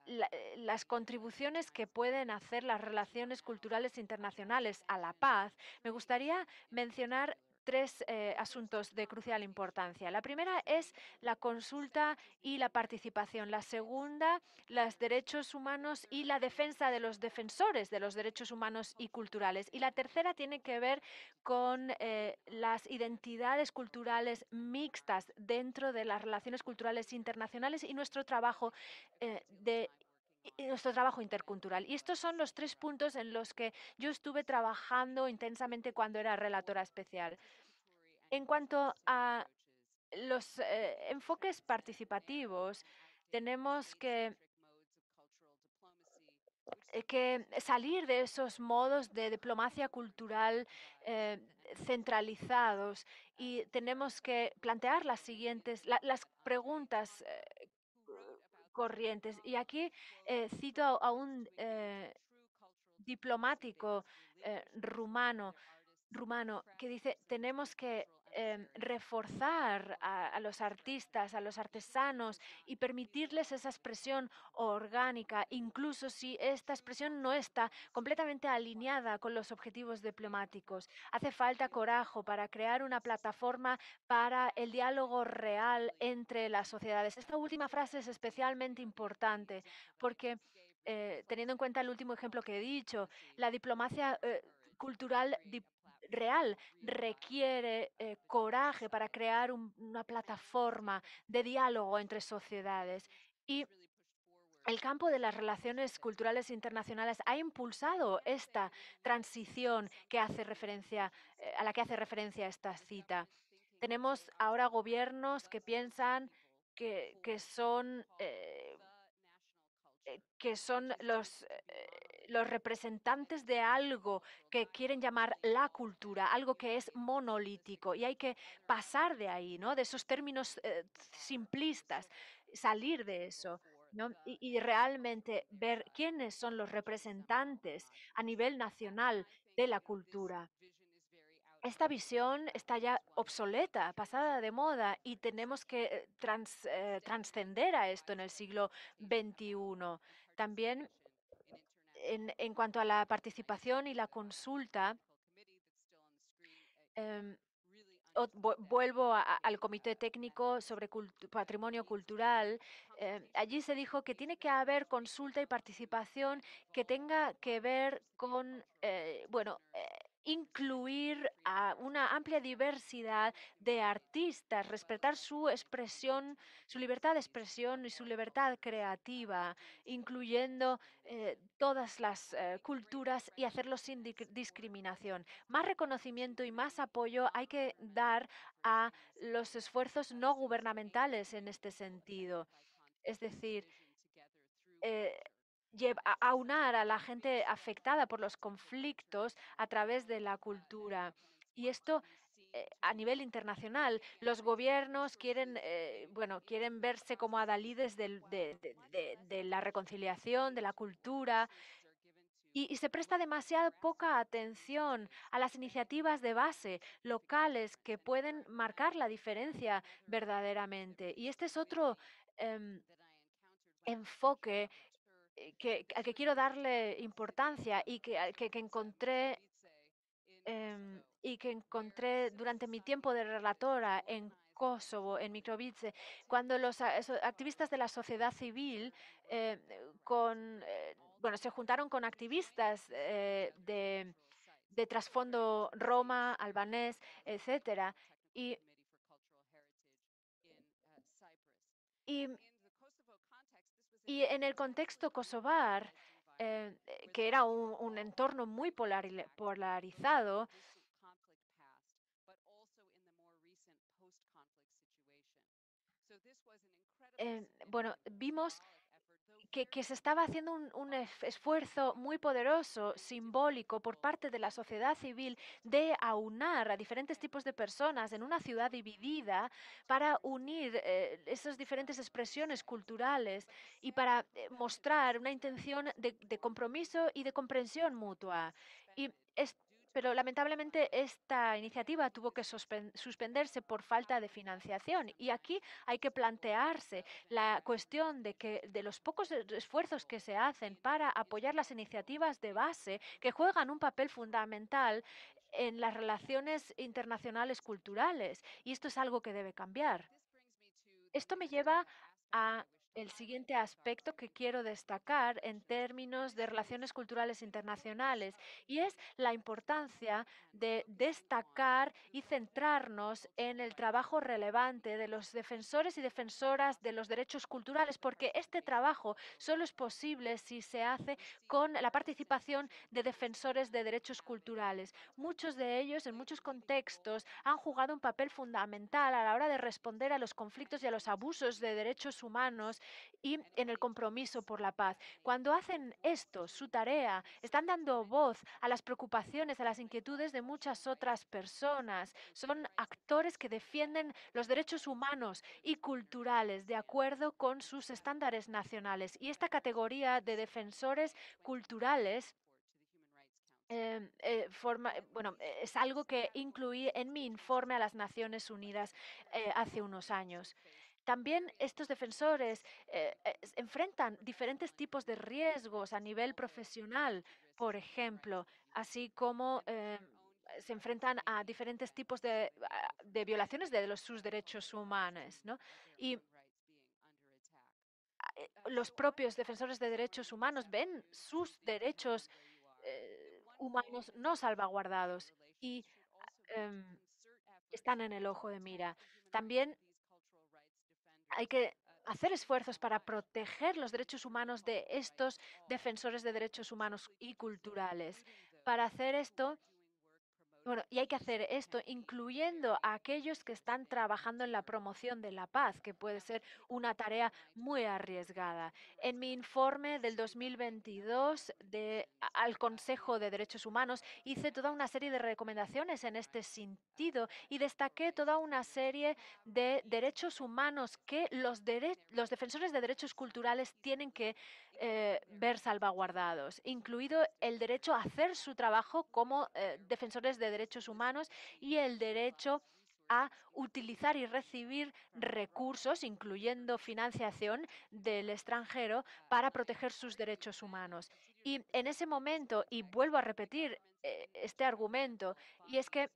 las contribuciones que pueden hacer las relaciones culturales internacionales a la paz, me gustaría mencionar tres asuntos de crucial importancia. La primera es la consulta y la participación. La segunda, los derechos humanos y la defensa de los defensores de los derechos humanos y culturales. Y la tercera tiene que ver con las identidades culturales mixtas dentro de las relaciones culturales internacionales y nuestro trabajo nuestro trabajo intercultural. Y estos son los tres puntos en los que yo estuve trabajando intensamente cuando era relatora especial. En cuanto a los enfoques participativos, tenemos que salir de esos modos de diplomacia cultural centralizados y tenemos que plantear las preguntas corrientes. Y aquí cito a un diplomático rumano que dice, tenemos que reforzar a los artistas, a los artesanos y permitirles esa expresión orgánica, incluso si esta expresión no está completamente alineada con los objetivos diplomáticos. Hace falta coraje para crear una plataforma para el diálogo real entre las sociedades. Esta última frase es especialmente importante porque teniendo en cuenta el último ejemplo que he dicho, la diplomacia cultural real requiere coraje para crear una plataforma de diálogo entre sociedades. Y el campo de las relaciones culturales internacionales ha impulsado esta transición a la que hace referencia esta cita. Tenemos ahora gobiernos que piensan que son los representantes de algo que quieren llamar la cultura, algo que es monolítico. Y hay que pasar de ahí, ¿no? De esos términos simplistas, salir de eso. ¿No? Y realmente ver quiénes son los representantes a nivel nacional de la cultura. Esta visión está ya obsoleta, pasada de moda, y tenemos que trascender a esto en el siglo XXI. También en cuanto a la participación y la consulta, em, vuelvo al Comité Técnico sobre Patrimonio Cultural. Allí se dijo que tiene que haber consulta y participación que tenga que ver con, bueno, incluir a una amplia diversidad de artistas, respetar su expresión, su libertad de expresión y su libertad creativa, incluyendo todas las culturas y hacerlo sin discriminación. Más reconocimiento y más apoyo hay que dar a los esfuerzos no gubernamentales en este sentido. Es decir, eh, aunar a la gente afectada por los conflictos a través de la cultura. Y esto a nivel internacional, los gobiernos quieren, bueno, quieren verse como adalides de la reconciliación, de la cultura, y se presta demasiado poca atención a las iniciativas de base locales que pueden marcar la diferencia verdaderamente. Y este es otro em, enfoque al que quiero darle importancia y que encontré durante mi tiempo de relatora en Kosovo, en Mitrovice, cuando los activistas de la sociedad civil bueno, se juntaron con activistas de trasfondo roma, albanés, etcétera. Y, y Y en el contexto kosovar, que era un entorno muy polarizado, bueno, vimos que se estaba haciendo un esfuerzo muy poderoso, simbólico, por parte de la sociedad civil de aunar a diferentes tipos de personas en una ciudad dividida para unir esas diferentes expresiones culturales y para mostrar una intención de compromiso y de comprensión mutua. Y es- pero lamentablemente esta iniciativa tuvo que suspenderse por falta de financiación. Y aquí hay que plantearse la cuestión de los pocos esfuerzos que se hacen para apoyar las iniciativas de base que juegan un papel fundamental en las relaciones internacionales culturales. Y esto es algo que debe cambiar. Esto me lleva a el siguiente aspecto que quiero destacar en términos de relaciones culturales internacionales, y es la importancia de destacar y centrarnos en el trabajo relevante de los defensores y defensoras de los derechos culturales, porque este trabajo solo es posible si se hace con la participación de defensores de derechos culturales. Muchos de ellos, en muchos contextos, han jugado un papel fundamental a la hora de responder a los conflictos y a los abusos de derechos humanos y en el compromiso por la paz. Cuando hacen esto, su tarea, están dando voz a las preocupaciones, a las inquietudes de muchas otras personas. Son actores que defienden los derechos humanos y culturales de acuerdo con sus estándares nacionales. Y esta categoría de defensores culturales bueno, es algo que incluí en mi informe a las Naciones Unidas hace unos años. También estos defensores enfrentan diferentes tipos de riesgos a nivel profesional, por ejemplo, así como se enfrentan a diferentes tipos de violaciones de sus derechos humanos, ¿no? Y los propios defensores de derechos humanos ven sus derechos humanos no salvaguardados y em, están en el ojo de mira. También hay que hacer esfuerzos para proteger los derechos humanos de estos defensores de derechos humanos y culturales. Para hacer esto, bueno, y hay que hacer esto incluyendo a aquellos que están trabajando en la promoción de la paz, que puede ser una tarea muy arriesgada. En mi informe del 2022 al Consejo de Derechos Humanos hice toda una serie de recomendaciones en este sentido y destaqué toda una serie de derechos humanos que los defensores de derechos culturales tienen que ver salvaguardados, incluido el derecho a hacer su trabajo como defensores de derechos humanos y el derecho a utilizar y recibir recursos, incluyendo financiación del extranjero, para proteger sus derechos humanos. Y en ese momento, y vuelvo a repetir este argumento, y es que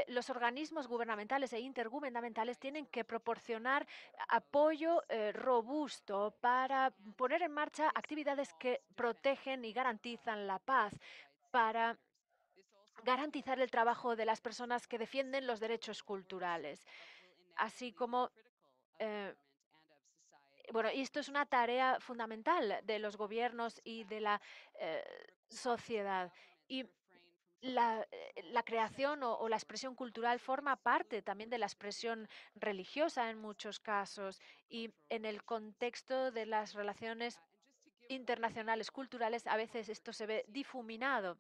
los organismos gubernamentales e intergubernamentales tienen que proporcionar apoyo robusto para poner en marcha actividades que protegen y garantizan la paz, para garantizar el trabajo de las personas que defienden los derechos culturales, así como eh, bueno, y esto es una tarea fundamental de los gobiernos y de la eh, sociedad. Y la creación o la expresión cultural forma parte también de la expresión religiosa en muchos casos. Y en el contexto de las relaciones internacionales culturales, a veces esto se ve difuminado.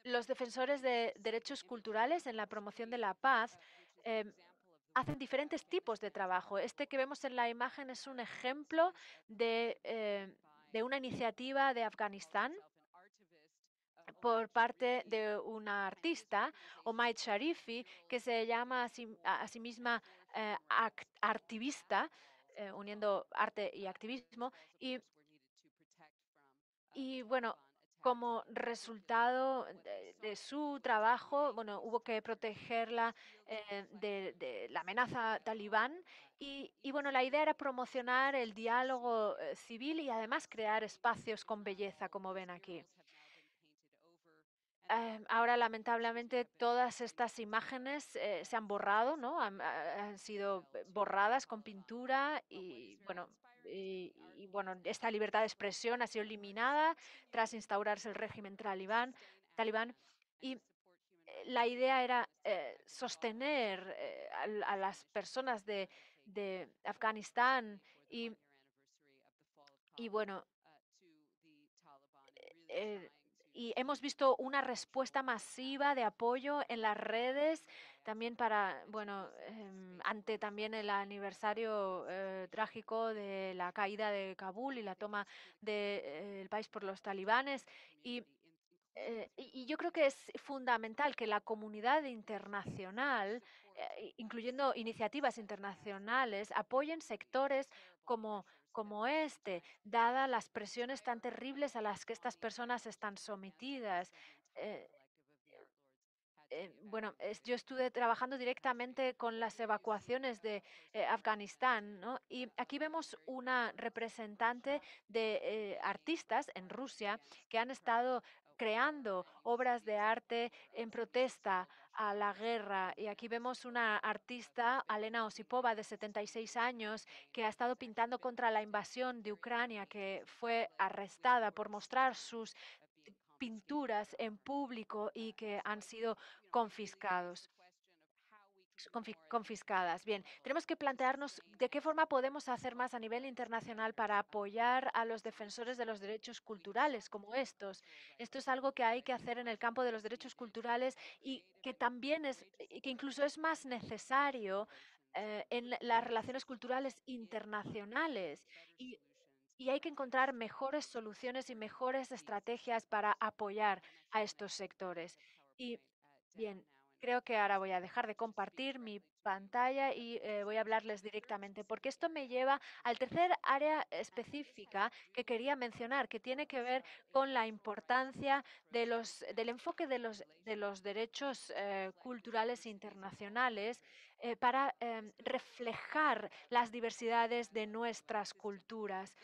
Los defensores de derechos culturales en la promoción de la paz em, hacen diferentes tipos de trabajo. Este que vemos en la imagen es un ejemplo de una iniciativa de Afganistán por parte de una artista, Omaid Sharifi, que se llama a sí misma activista, uniendo arte y activismo. Y bueno, como resultado de su trabajo, bueno, hubo que protegerla de la amenaza talibán y bueno, la idea era promocionar el diálogo civil y además crear espacios con belleza, como ven aquí. Ahora, lamentablemente, todas estas imágenes se han borrado, ¿no? Han sido borradas con pintura y, bueno, esta libertad de expresión ha sido eliminada tras instaurarse el régimen talibán y la idea era sostener a las personas de Afganistán y bueno, eh, y hemos visto una respuesta masiva de apoyo en las redes, también para, bueno, ante también el aniversario trágico de la caída de Kabul y la toma del país por los talibanes. Y y yo creo que es fundamental que la comunidad internacional, incluyendo iniciativas internacionales, apoyen sectores como este, dadas las presiones tan terribles a las que estas personas están sometidas. Eh, bueno, yo estuve trabajando directamente con las evacuaciones de Afganistán, ¿no? Y aquí vemos una representante de artistas en Rusia que han estado creando obras de arte en protesta a la guerra. Y aquí vemos una artista, Alena Osipova, de 76 años, que ha estado pintando contra la invasión de Ucrania, que fue arrestada por mostrar sus pinturas en público y que han sido confiscados. Confiscadas. Bien, tenemos que plantearnos de qué forma podemos hacer más a nivel internacional para apoyar a los defensores de los derechos culturales como estos. Esto es algo que hay que hacer en el campo de los derechos culturales y que también y que incluso es más necesario en las relaciones culturales internacionales. Y y hay que encontrar mejores soluciones y mejores estrategias para apoyar a estos sectores. Y bien, creo que ahora voy a dejar de compartir mi pantalla y voy a hablarles directamente, porque esto me lleva al tercer área específica que quería mencionar, que tiene que ver con la importancia del enfoque de los derechos culturales internacionales para reflejar las diversidades de nuestras culturas.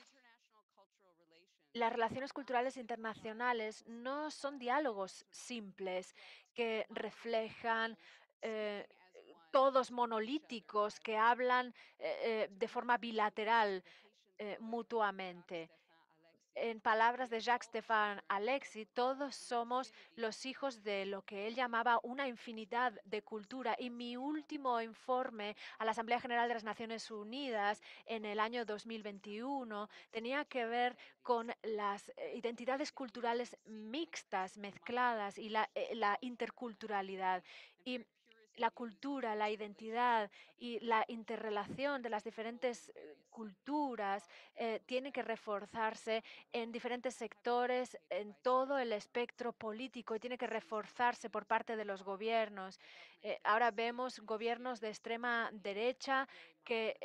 Las relaciones culturales internacionales no son diálogos simples que reflejan eh, todos monolíticos que hablan de forma bilateral mutuamente. En palabras de Jacques-Stéphane Alexis, todos somos los hijos de lo que él llamaba una infinidad de cultura. Y mi último informe a la Asamblea General de las Naciones Unidas en el año 2021 tenía que ver con las identidades culturales mixtas, mezcladas y la interculturalidad. Y la cultura, la identidad y la interrelación de las diferentes culturas tiene que reforzarse en diferentes sectores, en todo el espectro político y tiene que reforzarse por parte de los gobiernos. Ahora vemos gobiernos de extrema derecha que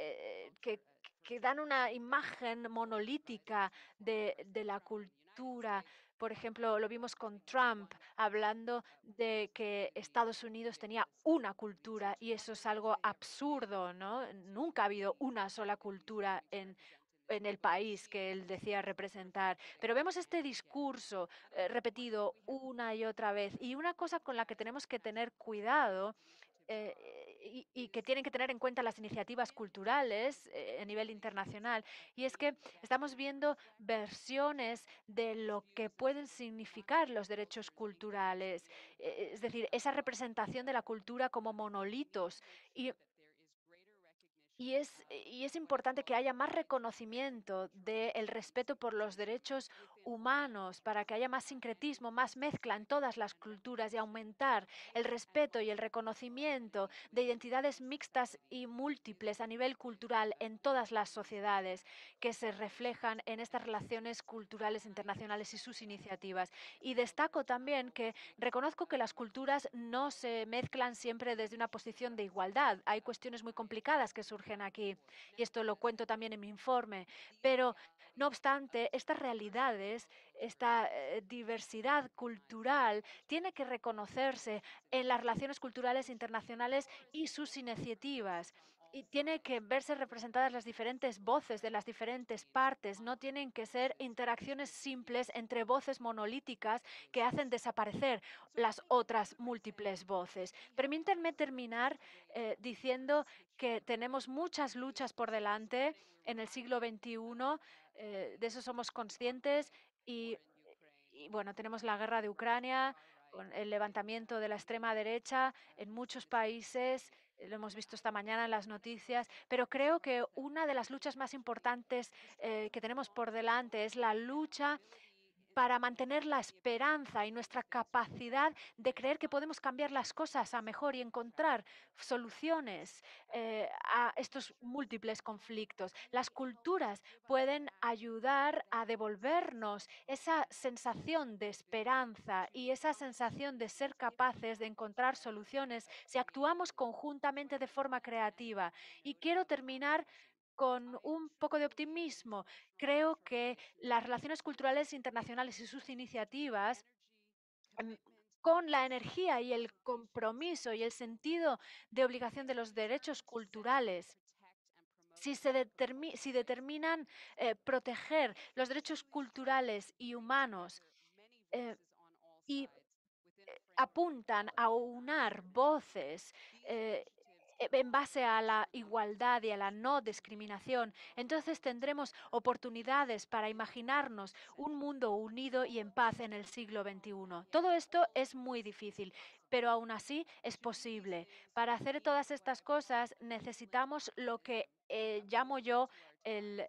dan una imagen monolítica de la cultura. Por ejemplo, lo vimos con Trump hablando de que Estados Unidos tenía una cultura y eso es algo absurdo, ¿no? Nunca ha habido una sola cultura en el país que él decía representar. Pero vemos este discurso repetido una y otra vez. Y una cosa con la que tenemos que tener cuidado y que tienen que tener en cuenta las iniciativas culturales a nivel internacional. Y es que estamos viendo versiones de lo que pueden significar los derechos culturales, es decir, esa representación de la cultura como monolitos. Y y es importante que haya más reconocimiento del respeto por los derechos humanos para que haya más sincretismo, más mezcla en todas las culturas y aumentar el respeto y el reconocimiento de identidades mixtas y múltiples a nivel cultural en todas las sociedades que se reflejan en estas relaciones culturales internacionales y sus iniciativas. Y destaco también que reconozco que las culturas no se mezclan siempre desde una posición de igualdad. Hay cuestiones muy complicadas que surgen aquí y esto lo cuento también en mi informe. Pero, no obstante, estas realidades, esta diversidad cultural, tiene que reconocerse en las relaciones culturales internacionales y sus iniciativas. Y tiene que verse representadas las diferentes voces de las diferentes partes. No tienen que ser interacciones simples entre voces monolíticas que hacen desaparecer las otras múltiples voces. Permítanme terminar diciendo que tenemos muchas luchas por delante en el siglo XXI, de eso somos conscientes y bueno, tenemos la guerra de Ucrania, con el levantamiento de la extrema derecha en muchos países, lo hemos visto esta mañana en las noticias, pero creo que una de las luchas más importantes que tenemos por delante es la lucha para mantener la esperanza y nuestra capacidad de creer que podemos cambiar las cosas a mejor y encontrar soluciones a estos múltiples conflictos. Las culturas pueden ayudar a devolvernos esa sensación de esperanza y esa sensación de ser capaces de encontrar soluciones si actuamos conjuntamente de forma creativa. Y quiero terminar con un poco de optimismo. Creo que las relaciones culturales internacionales y sus iniciativas, em, con la energía y el compromiso y el sentido de obligación de los derechos culturales, si determinan proteger los derechos culturales y humanos eh, y apuntan a unar voces eh, en base a la igualdad y a la no discriminación, entonces tendremos oportunidades para imaginarnos un mundo unido y en paz en el siglo XXI. Todo esto es muy difícil, pero aún así es posible. Para hacer todas estas cosas necesitamos lo que llamo yo el,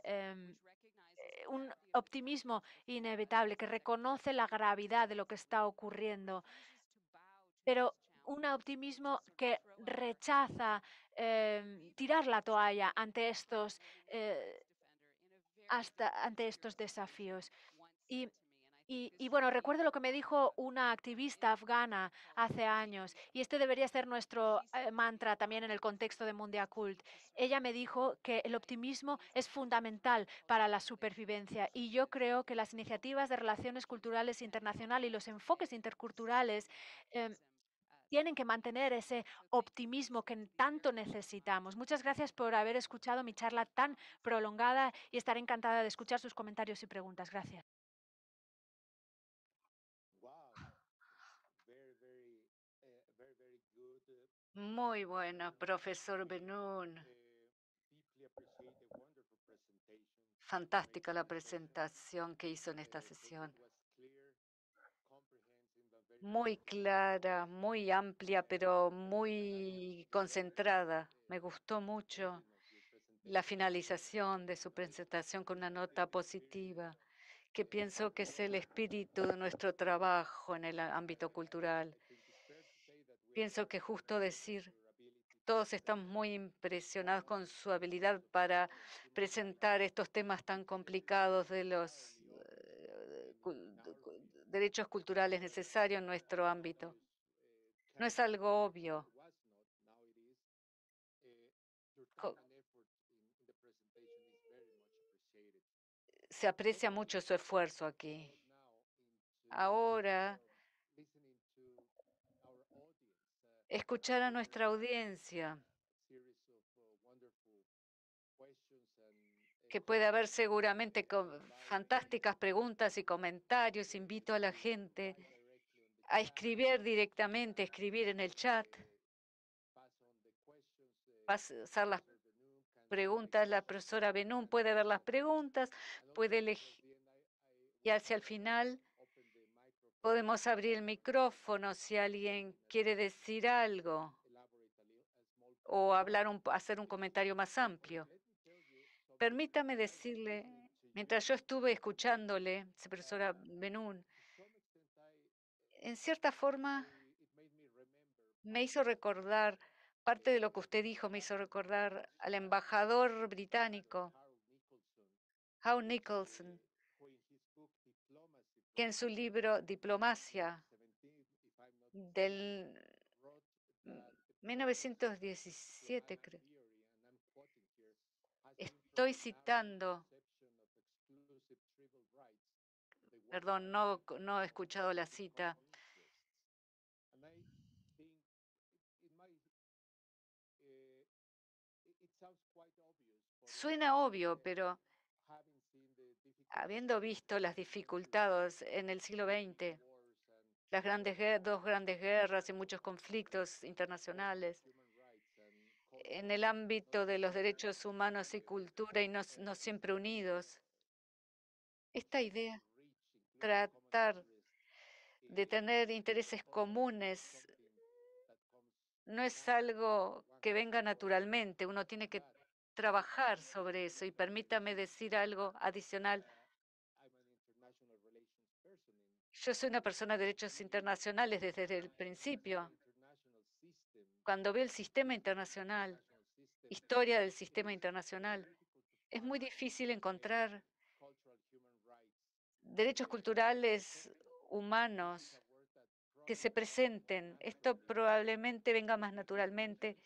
un optimismo inevitable que reconoce la gravedad de lo que está ocurriendo, pero un optimismo que rechaza tirar la toalla eh, ante estos desafíos. Y, y bueno, recuerdo lo que me dijo una activista afgana hace años, y este debería ser nuestro mantra también en el contexto de Mundiacult. Ella me dijo que el optimismo es fundamental para la supervivencia, y yo creo que las iniciativas de relaciones culturales internacionales y los enfoques interculturales em, tienen que mantener ese optimismo que tanto necesitamos. Muchas gracias por haber escuchado mi charla tan prolongada y estaré encantada de escuchar sus comentarios y preguntas. Gracias. Muy bueno, profesor Benún. Fantástica la presentación que hizo en esta sesión. Muy clara, muy amplia, pero muy concentrada. Me gustó mucho la finalización de su presentación con una nota positiva, que pienso que es el espíritu de nuestro trabajo en el ámbito cultural. Pienso que es justo decir, todos estamos muy impresionados con su habilidad para presentar estos temas tan complicados de los derechos culturales necesarios en nuestro ámbito. No es algo obvio. Co- Se aprecia mucho su esfuerzo aquí. ahora escuchar a nuestra audiencia, que puede haber seguramente fantásticas preguntas y comentarios. Invito a la gente a escribir directamente, escribir en el chat, pasar las preguntas. La profesora Benún puede ver las preguntas, puede elegir y hacia el final podemos abrir el micrófono si alguien quiere decir algo o hablar hacer un comentario más amplio. Permítame decirle, mientras yo estuve escuchándole, profesora Benún, en cierta forma me hizo recordar, parte de lo que usted dijo me hizo recordar al embajador británico, Hal Nicholson, que en su libro Diplomacia del 1917, creo, estoy citando, perdón, no he escuchado la cita. Suena obvio, pero habiendo visto las dificultades en el siglo XX, dos grandes guerras y muchos conflictos internacionales, en el ámbito de los derechos humanos y cultura y no siempre unidos, esta idea, tratar de tener intereses comunes, no es algo que venga naturalmente, uno tiene que trabajar sobre eso. Y permítame decir algo adicional. Yo soy una persona de derechos internacionales desde el principio. Cuando veo el sistema internacional, historia del sistema internacional, es muy difícil encontrar derechos culturales humanos que se presenten. Esto probablemente venga más naturalmente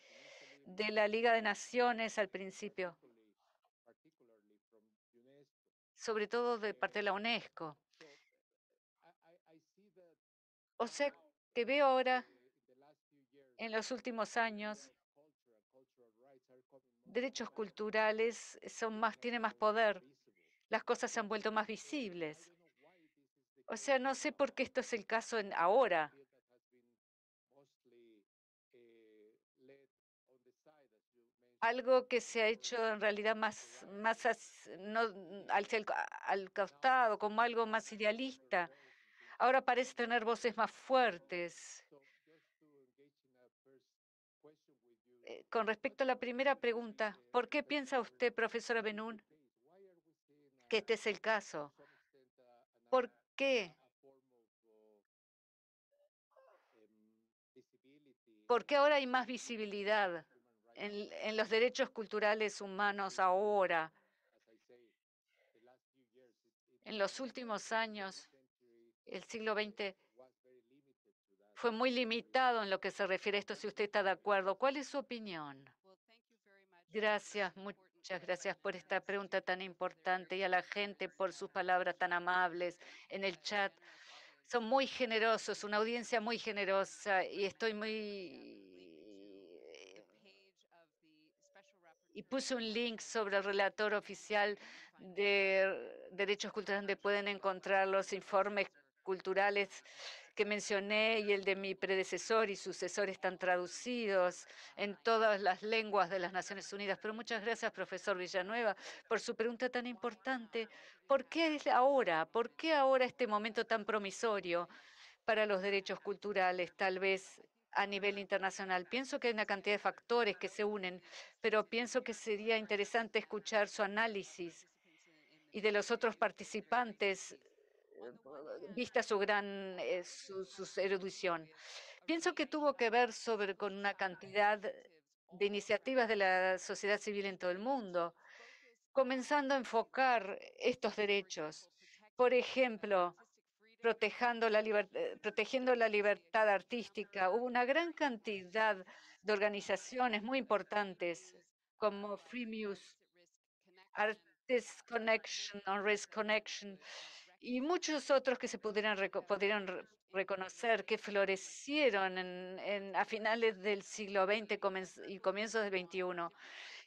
de la Liga de Naciones al principio, sobre todo de parte de la UNESCO. O sea que veo ahora, en los últimos años, derechos culturales tienen más poder. Las cosas se han vuelto más visibles. O sea, no sé por qué esto es el caso ahora. Algo que se ha hecho en realidad más no, al costado, como algo más idealista. Ahora parece tener voces más fuertes. Con respecto a la primera pregunta, ¿por qué piensa usted, profesora Benún, que este es el caso? ¿Por qué? ¿Por qué ahora hay más visibilidad en los derechos culturales humanos ahora? En los últimos años, el siglo XX fue muy limitado en lo que se refiere a esto, si usted está de acuerdo. ¿Cuál es su opinión? Gracias, muchas gracias por esta pregunta tan importante y a la gente por sus palabras tan amables en el chat. Son muy generosos, una audiencia muy generosa y estoy muy... Y puse un link sobre el relator oficial de derechos culturales donde pueden encontrar los informes culturales que mencioné y el de mi predecesor y sucesor están traducidos en todas las lenguas de las Naciones Unidas. Pero muchas gracias, profesor Villanueva, por su pregunta tan importante. ¿Por qué es ahora? ¿Por qué ahora este momento tan promisorio para los derechos culturales, tal vez a nivel internacional? Pienso que hay una cantidad de factores que se unen, pero pienso que sería interesante escuchar su análisis y de los otros participantes, vista su su erudición. Pienso que tuvo que ver con una cantidad de iniciativas de la sociedad civil en todo el mundo, comenzando a enfocar estos derechos. Por ejemplo, protegiendo la libertad artística. Hubo una gran cantidad de organizaciones muy importantes como Free Muse, Artists Connection, On Risk Connection, y muchos otros que se pudieron reconocer que florecieron a finales del siglo XX y comienzos del XXI.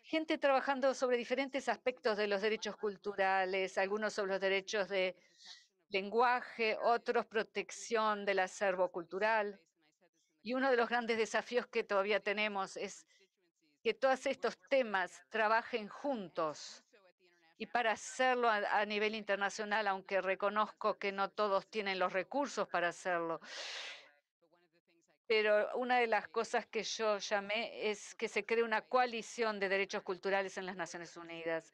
Gente trabajando sobre diferentes aspectos de los derechos culturales, algunos sobre los derechos de lenguaje, otros protección del acervo cultural. Y uno de los grandes desafíos que todavía tenemos es que todos estos temas trabajen juntos. Y para hacerlo a nivel internacional, aunque reconozco que no todos tienen los recursos para hacerlo, pero una de las cosas que yo llamé es que se cree una coalición de derechos culturales en las Naciones Unidas.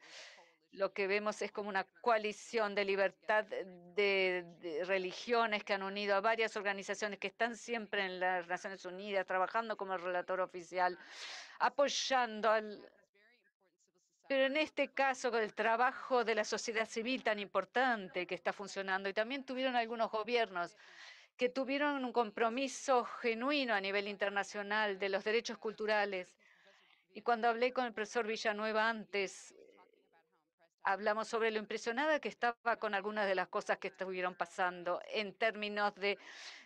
Lo que vemos es como una coalición de libertad de religiones que han unido a varias organizaciones que están siempre en las Naciones Unidas, trabajando como el relator oficial, apoyando al. Pero en este caso, con el trabajo de la sociedad civil tan importante que está funcionando, y también tuvieron algunos gobiernos que tuvieron un compromiso genuino a nivel internacional de los derechos culturales. Y cuando hablé con el profesor Villanueva antes, hablamos sobre lo impresionada que estaba con algunas de las cosas que estuvieron pasando en términos de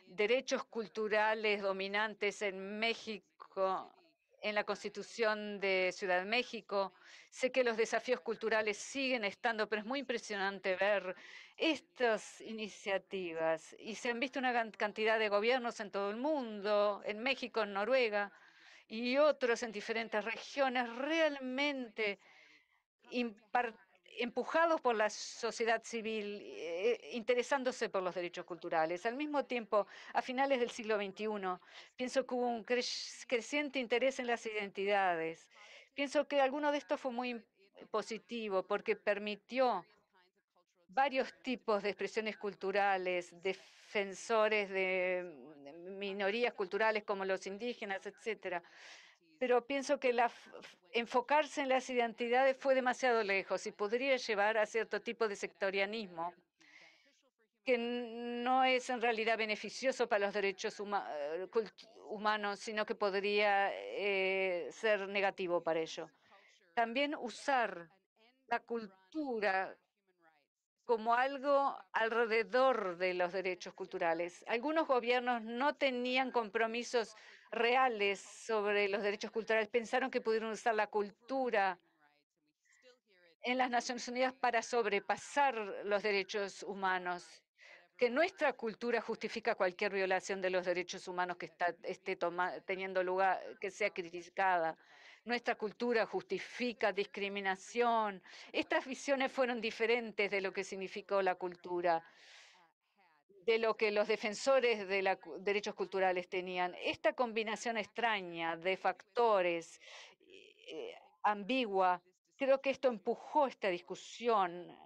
derechos culturales dominantes en México, en la Constitución de Ciudad de México. Sé que los desafíos culturales siguen estando, pero es muy impresionante ver estas iniciativas. Y se han visto una cantidad de gobiernos en todo el mundo, en México, en Noruega y otros en diferentes regiones, realmente empujados por la sociedad civil, interesándose por los derechos culturales. Al mismo tiempo, a finales del siglo XXI, pienso que hubo un creciente interés en las identidades. Pienso que alguno de estos fue muy positivo porque permitió varios tipos de expresiones culturales, defensores de minorías culturales como los indígenas, etcétera, pero pienso que enfocarse en las identidades fue demasiado lejos y podría llevar a cierto tipo de sectorianismo que no es en realidad beneficioso para los derechos humanos, sino que podría ser negativo para ello. También usar la cultura como algo alrededor de los derechos culturales. Algunos gobiernos no tenían compromisos reales sobre los derechos culturales, pensaron que pudieron usar la cultura en las Naciones Unidas para sobrepasar los derechos humanos, que nuestra cultura justifica cualquier violación de los derechos humanos que esté teniendo lugar, que sea criticada. Nuestra cultura justifica discriminación. Estas visiones fueron diferentes de lo que significó la cultura, de lo que los defensores de los derechos culturales tenían. Esta combinación extraña de factores ambigua, creo que esto empujó esta discusión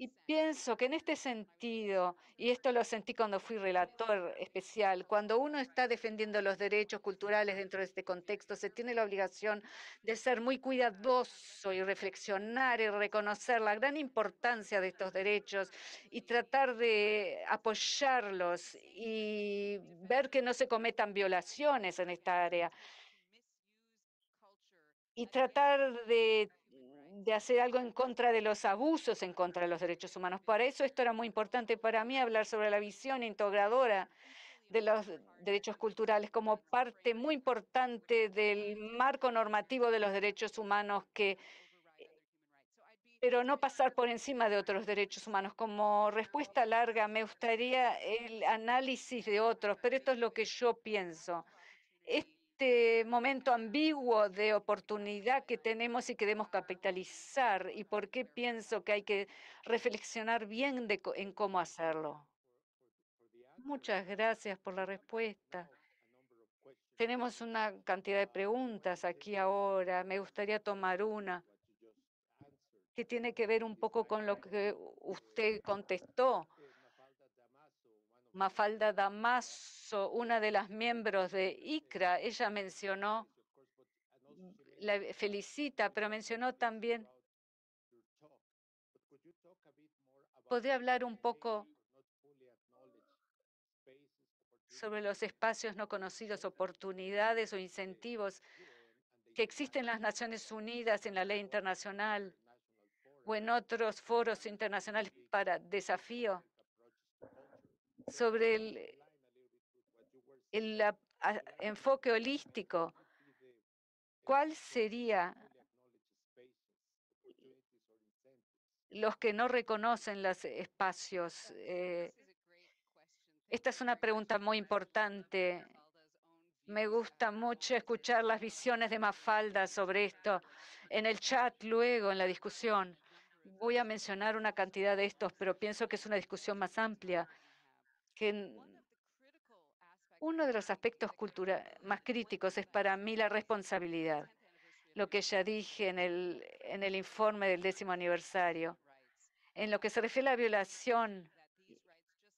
y pienso que en este sentido, y esto lo sentí cuando fui relator especial, cuando uno está defendiendo los derechos culturales dentro de este contexto, se tiene la obligación de ser muy cuidadoso y reflexionar y reconocer la gran importancia de estos derechos y tratar de apoyarlos y ver que no se cometan violaciones en esta área y tratar de hacer algo en contra de los abusos en contra de los derechos humanos. Para eso esto era muy importante para mí, hablar sobre la visión integradora de los derechos culturales como parte muy importante del marco normativo de los derechos humanos, pero no pasar por encima de otros derechos humanos. Como respuesta larga, me gustaría el análisis de otros, pero esto es lo que yo pienso. Este momento ambiguo de oportunidad que tenemos y que debemos capitalizar, y por qué pienso que hay que reflexionar bien en cómo hacerlo. Muchas gracias por la respuesta. Tenemos una cantidad de preguntas aquí ahora. Me gustaría tomar una que tiene que ver un poco con lo que usted contestó. Mafalda Damaso, una de las miembros de ICRA, ella mencionó, la felicita, pero mencionó también, ¿podría hablar un poco sobre los espacios no conocidos, oportunidades o incentivos que existen en las Naciones Unidas, en la ley internacional o en otros foros internacionales para desafío sobre el enfoque holístico. ¿Cuál sería los que no reconocen los espacios? Esta es una pregunta muy importante. Me gusta mucho escuchar las visiones de Mafalda sobre esto en el chat luego, en la discusión. Voy a mencionar una cantidad de estos, pero pienso que es una discusión más amplia, que uno de los aspectos más críticos es para mí la responsabilidad, lo que ya dije en el informe del 10º aniversario. En lo que se refiere a la violación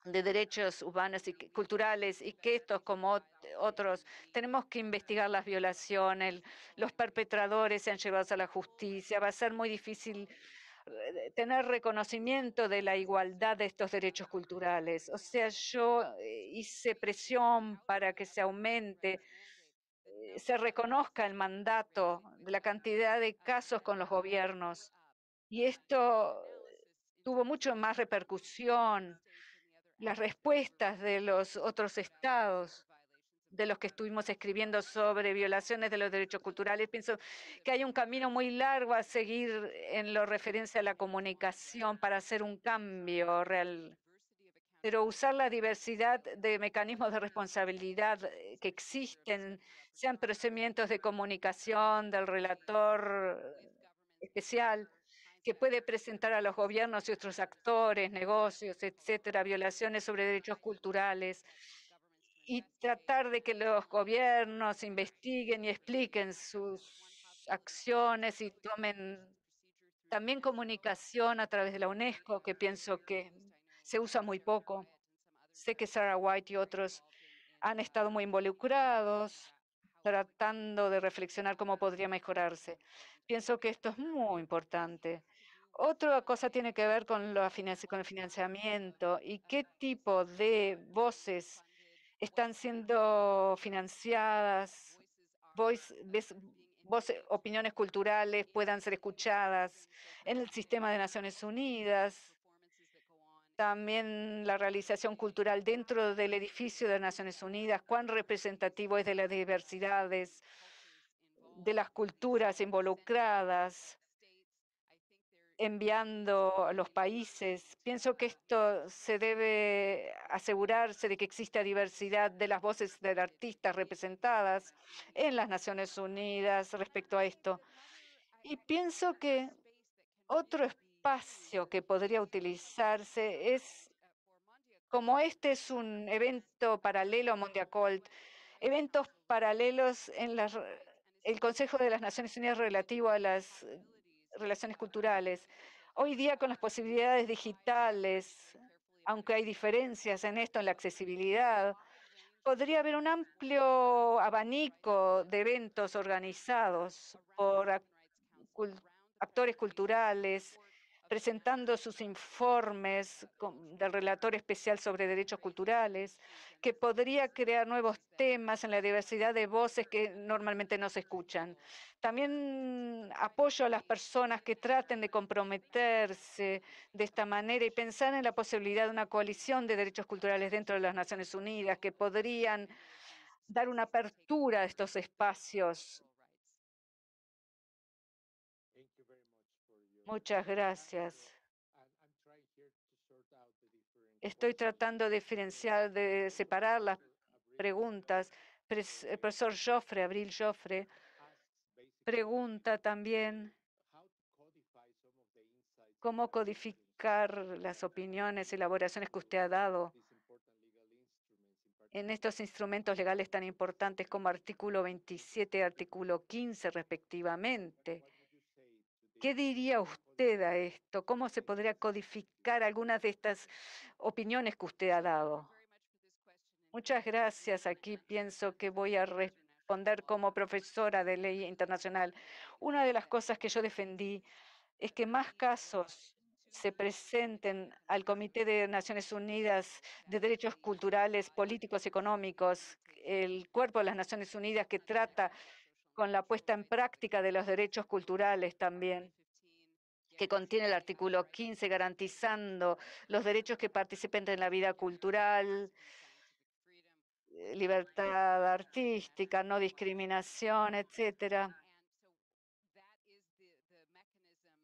de derechos humanos y culturales y que estos como otros tenemos que investigar las violaciones, los perpetradores sean llevados a la justicia. Va a ser muy difícil tener reconocimiento de la igualdad de estos derechos culturales. O sea, yo hice presión para que se aumente, se reconozca el mandato de la cantidad de casos con los gobiernos. Y esto tuvo mucho más repercusión, las respuestas de los otros estados, de los que estuvimos escribiendo sobre violaciones de los derechos culturales. Pienso que hay un camino muy largo a seguir en lo referencia a la comunicación para hacer un cambio real. Pero usar la diversidad de mecanismos de responsabilidad que existen, sean procedimientos de comunicación del relator especial, que puede presentar a los gobiernos y otros actores, negocios, etcétera, violaciones sobre derechos culturales y tratar de que los gobiernos investiguen y expliquen sus acciones y tomen también comunicación a través de la UNESCO, que pienso que se usa muy poco. Sé que Sarah White y otros han estado muy involucrados tratando de reflexionar cómo podría mejorarse. Pienso que esto es muy importante. Otra cosa tiene que ver con, con el financiamiento y qué tipo de voces están siendo financiadas, opiniones culturales puedan ser escuchadas en el sistema de Naciones Unidas, también la realización cultural dentro del edificio de Naciones Unidas, cuán representativo es de las diversidades, de las culturas involucradas, enviando a los países. Pienso que esto se debe asegurarse de que exista diversidad de las voces de artistas representadas en las Naciones Unidas respecto a esto. Y pienso que otro espacio que podría utilizarse es, como este es un evento paralelo a Mondiacult, eventos paralelos en el Consejo de las Naciones Unidas relativo a las relaciones culturales. Hoy día con las posibilidades digitales, aunque hay diferencias en esto, en la accesibilidad, podría haber un amplio abanico de eventos organizados por actores culturales, presentando sus informes del relator especial sobre derechos culturales, que podría crear nuevos temas en la diversidad de voces que normalmente no se escuchan. También apoyo a las personas que traten de comprometerse de esta manera y pensar en la posibilidad de una coalición de derechos culturales dentro de las Naciones Unidas que podrían dar una apertura a estos espacios. Muchas gracias. Estoy tratando de diferenciar, de separar las preguntas. El profesor Joffre, Abril Joffre, pregunta también cómo codificar las opiniones y elaboraciones que usted ha dado en estos instrumentos legales tan importantes como artículo 27 y artículo 15 respectivamente. ¿Qué diría usted a esto? ¿Cómo se podría codificar algunas de estas opiniones que usted ha dado? Muchas gracias. Aquí pienso que voy a responder como profesora de ley internacional. Una de las cosas que yo defendí es que más casos se presenten al Comité de Naciones Unidas de Derechos Culturales, Políticos y Económicos, el cuerpo de las Naciones Unidas que trata con la puesta en práctica de los derechos culturales también, que contiene el artículo 15, garantizando los derechos que participen en la vida cultural, libertad artística, no discriminación, etcétera.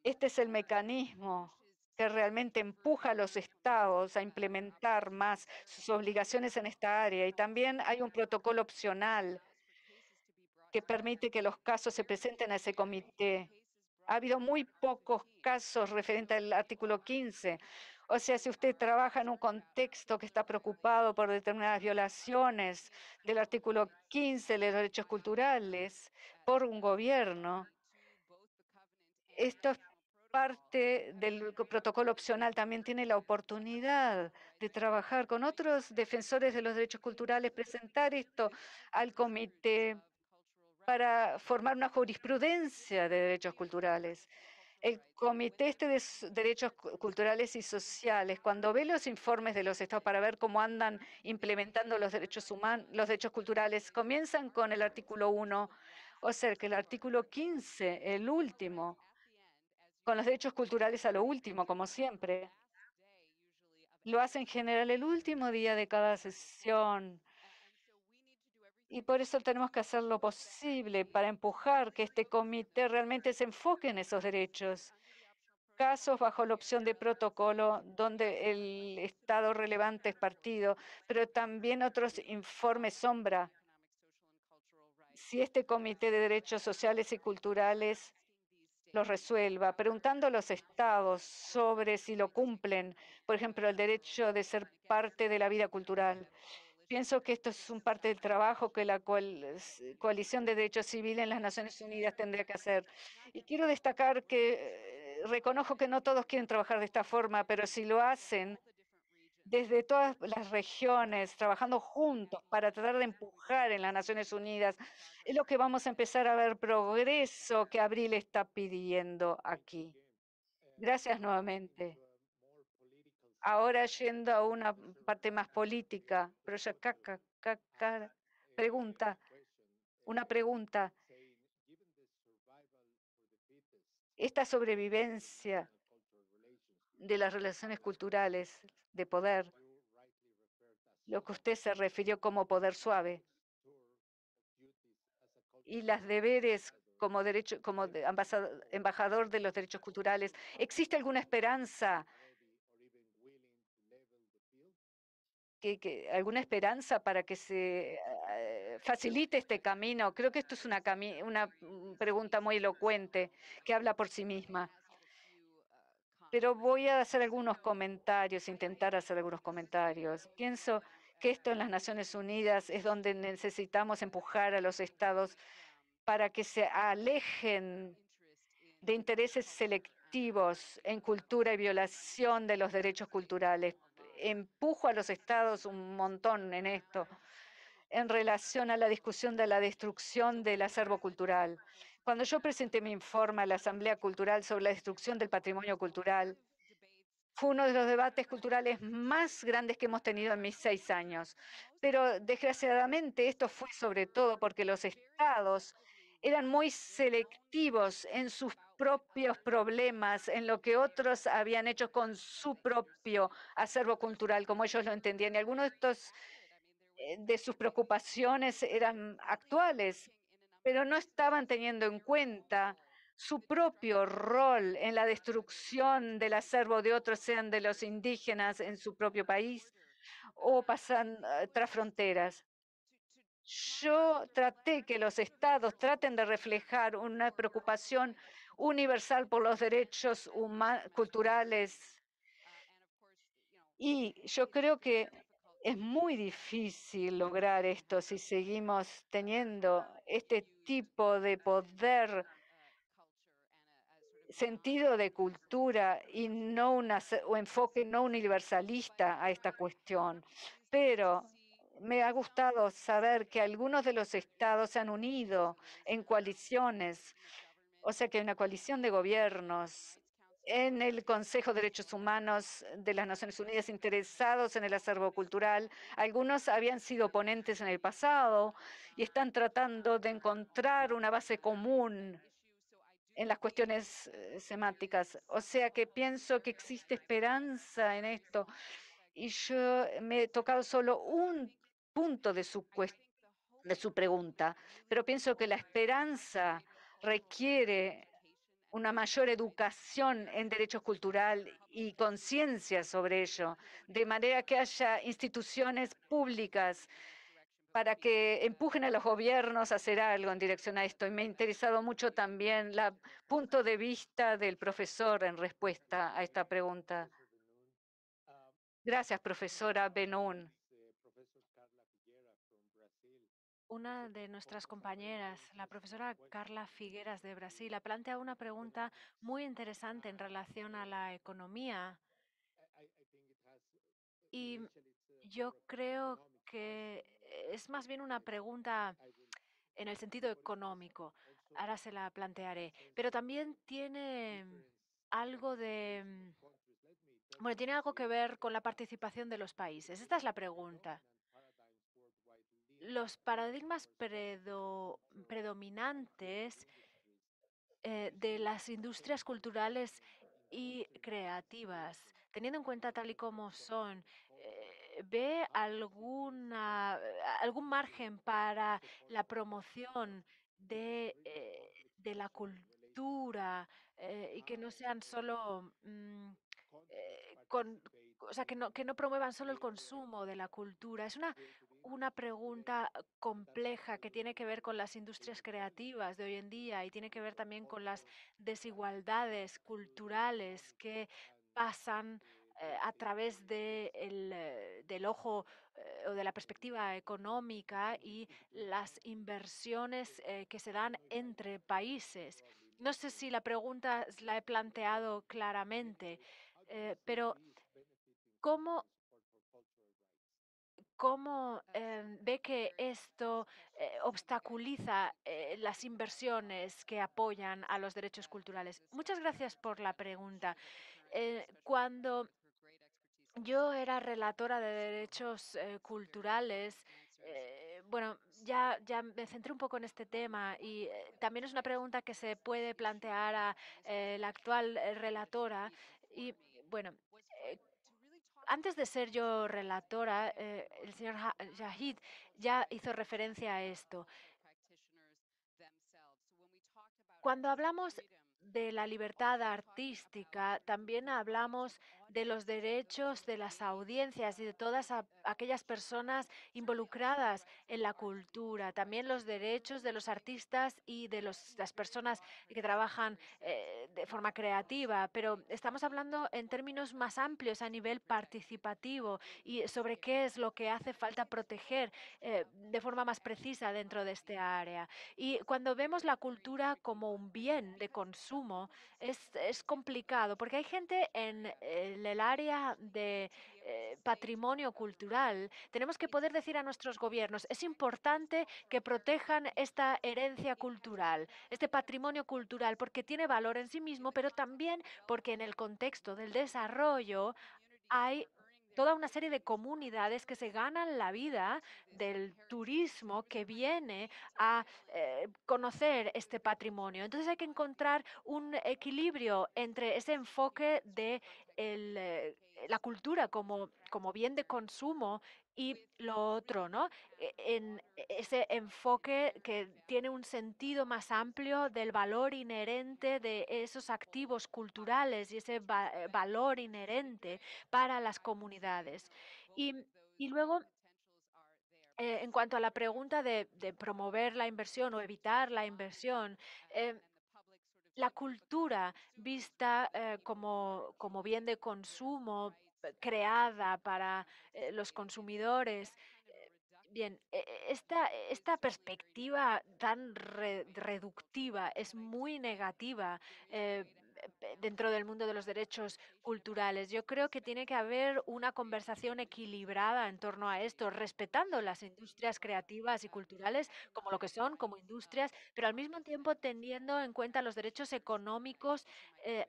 Este es el mecanismo que realmente empuja a los estados a implementar más sus obligaciones en esta área. Y también hay un protocolo opcional que permite que los casos se presenten a ese comité. Ha habido muy pocos casos referentes al artículo 15. O sea, si usted trabaja en un contexto que está preocupado por determinadas violaciones del artículo 15 de los derechos culturales por un gobierno, esto es parte del protocolo opcional. También tiene la oportunidad de trabajar con otros defensores de los derechos culturales, presentar esto al comité para formar una jurisprudencia de derechos culturales. El Comité este de Derechos Culturales y Sociales, cuando ve los informes de los estados para ver cómo andan implementando los derechos humanos, los derechos culturales, comienzan con el artículo 1, o sea, que el artículo 15, el último, con los derechos culturales a lo último, como siempre. Lo hacen en general el último día de cada sesión. Y por eso tenemos que hacer lo posible para empujar que este comité realmente se enfoque en esos derechos. Casos bajo la opción de protocolo donde el Estado relevante es partido, pero también otros informes sombra. Si este comité de derechos sociales y culturales los resuelva, preguntando a los estados sobre si lo cumplen, por ejemplo, el derecho de ser parte de la vida cultural. Pienso que esto es un parte del trabajo que la Coalición de Derechos Civiles en las Naciones Unidas tendría que hacer. Y quiero destacar que reconozco que no todos quieren trabajar de esta forma, pero si lo hacen desde todas las regiones, trabajando juntos para tratar de empujar en las Naciones Unidas, es lo que vamos a empezar a ver progreso que Abril está pidiendo aquí. Gracias nuevamente. Ahora yendo a una parte más política, pero ya pregunta, una pregunta. Esta sobrevivencia de las relaciones culturales de poder, lo que usted se refirió como poder suave, y las deberes como derecho, como embajador de los derechos culturales, ¿existe alguna esperanza alguna esperanza para que se facilite este camino? Creo que esto es una pregunta muy elocuente que habla por sí misma. Pero voy a hacer algunos comentarios, intentar hacer algunos comentarios. Pienso que esto en las Naciones Unidas es donde necesitamos empujar a los estados para que se alejen de intereses selectivos en cultura y violación de los derechos culturales. Empujo a los estados un montón en esto en relación a la discusión de la destrucción del acervo cultural. Cuando yo presenté mi informe a la Asamblea Cultural sobre la destrucción del patrimonio cultural, fue uno de los debates culturales más grandes que hemos tenido en mis 6 años. Pero desgraciadamente esto fue sobre todo porque los estados eran muy selectivos en sus propios problemas, en lo que otros habían hecho con su propio acervo cultural, como ellos lo entendían. Y algunos de estos de sus preocupaciones eran actuales, pero no estaban teniendo en cuenta su propio rol en la destrucción del acervo de otros, sean de los indígenas en su propio país o pasan tras fronteras. Yo traté que los estados traten de reflejar una preocupación universal por los derechos culturales y yo creo que es muy difícil lograr esto si seguimos teniendo este tipo de poder, sentido de cultura y no o enfoque no universalista a esta cuestión. Pero me ha gustado saber que algunos de los estados se han unido en coaliciones, o sea que hay una coalición de gobiernos en el Consejo de Derechos Humanos de las Naciones Unidas interesados en el acervo cultural. Algunos habían sido ponentes en el pasado y están tratando de encontrar una base común en las cuestiones semánticas. O sea que pienso que existe esperanza en esto. Y yo me he tocado solo un punto de su pregunta, pero pienso que la esperanza requiere una mayor educación en derechos culturales y conciencia sobre ello, de manera que haya instituciones públicas para que empujen a los gobiernos a hacer algo en dirección a esto. Y me ha interesado mucho también el punto de vista del profesor en respuesta a esta pregunta. Gracias, profesora Benún. Una de nuestras compañeras, la profesora Carla Figueras de Brasil, ha planteado una pregunta muy interesante en relación a la economía y yo creo que es más bien una pregunta en el sentido económico. Ahora se la plantearé, pero también tiene algo de, bueno, tiene algo que ver con la participación de los países. Esta es la pregunta. Los paradigmas predominantes de las industrias culturales y creativas, teniendo en cuenta tal y como son, ¿ve algún margen para la promoción de la cultura y que no sean solo o sea, que no promuevan solo el consumo de la cultura? Es una pregunta compleja que tiene que ver con las industrias creativas de hoy en día y tiene que ver también con las desigualdades culturales que pasan a través del ojo o de la perspectiva económica y las inversiones que se dan entre países. No sé si la pregunta la he planteado claramente, pero ¿cómo ve que esto obstaculiza las inversiones que apoyan a los derechos culturales? Muchas gracias por la pregunta. Cuando yo era relatora de derechos culturales, bueno, ya me centré un poco en este tema y también es una pregunta que se puede plantear a la actual relatora. Y bueno, eh, antes de ser yo relatora, el señor Shahid ya hizo referencia a esto. Cuando hablamos de la libertad artística, también hablamos de los derechos de las audiencias y de todas aquellas personas involucradas en la cultura, también los derechos de los artistas y de las personas que trabajan de forma creativa, pero estamos hablando en términos más amplios a nivel participativo y sobre qué es lo que hace falta proteger de forma más precisa dentro de este área. Y cuando vemos la cultura como un bien de consumo, es complicado, porque hay gente en el área de patrimonio cultural. Tenemos que poder decir a nuestros gobiernos, es importante que protejan esta herencia cultural, este patrimonio cultural, porque tiene valor en sí mismo, pero también porque en el contexto del desarrollo hay toda una serie de comunidades que se ganan la vida del turismo que viene a conocer este patrimonio. Entonces hay que encontrar un equilibrio entre ese enfoque de la cultura como bien de consumo y lo otro, ¿no? En ese enfoque que tiene un sentido más amplio del valor inherente de esos activos culturales y ese valor inherente para las comunidades. Y, y luego en cuanto a la pregunta de promover la inversión o evitar la inversión, eh, la cultura vista como bien de consumo, creada para los consumidores. Bien, esta perspectiva tan reductiva es muy negativa dentro del mundo de los derechos culturales. Yo creo que tiene que haber una conversación equilibrada en torno a esto, respetando las industrias creativas y culturales como lo que son, como industrias, pero al mismo tiempo teniendo en cuenta los derechos económicos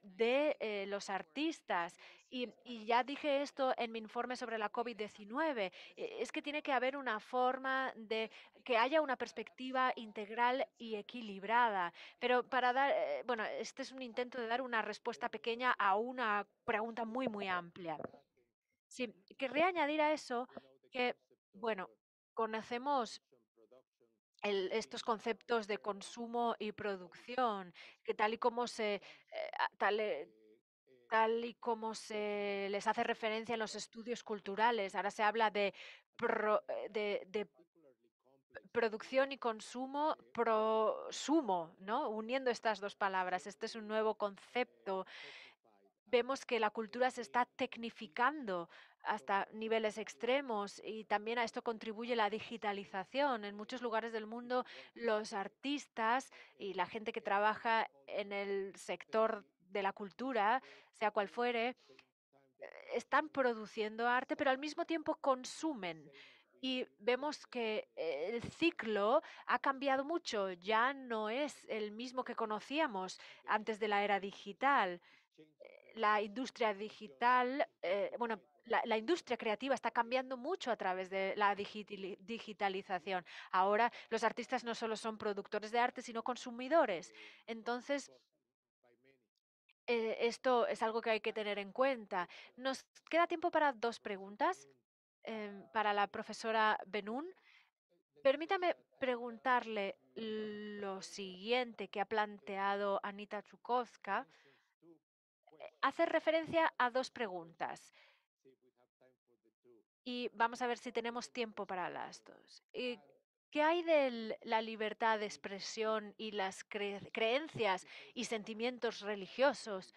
de los artistas Y ya dije esto en mi informe sobre la COVID-19, es que tiene que haber una forma de que haya una perspectiva integral y equilibrada. Pero para dar, bueno, este es un intento de dar una respuesta pequeña a una pregunta muy, muy amplia. Sí, querría añadir a eso que, bueno, conocemos estos conceptos de consumo y producción, que tal y como tal y como se les hace referencia en los estudios culturales, ahora se habla de, de producción y consumo prosumo, ¿no? Uniendo estas dos palabras. Este es un nuevo concepto. Vemos que la cultura se está tecnificando hasta niveles extremos y también a esto contribuye la digitalización. En muchos lugares del mundo, los artistas y la gente que trabaja en el sector de la cultura, sea cual fuere, están produciendo arte, pero al mismo tiempo consumen. Y vemos que el ciclo ha cambiado mucho, ya no es el mismo que conocíamos antes de la era digital. La industria digital, bueno, la industria creativa está cambiando mucho a través de la digitalización. Ahora los artistas no solo son productores de arte, sino consumidores. Entonces, esto es algo que hay que tener en cuenta. Nos queda tiempo para dos preguntas para la profesora Benún. Permítame preguntarle lo siguiente que ha planteado Anita Chukovska. Hace referencia a dos preguntas y vamos a ver si tenemos tiempo para las dos. ¿Qué hay de la libertad de expresión y las creencias y sentimientos religiosos?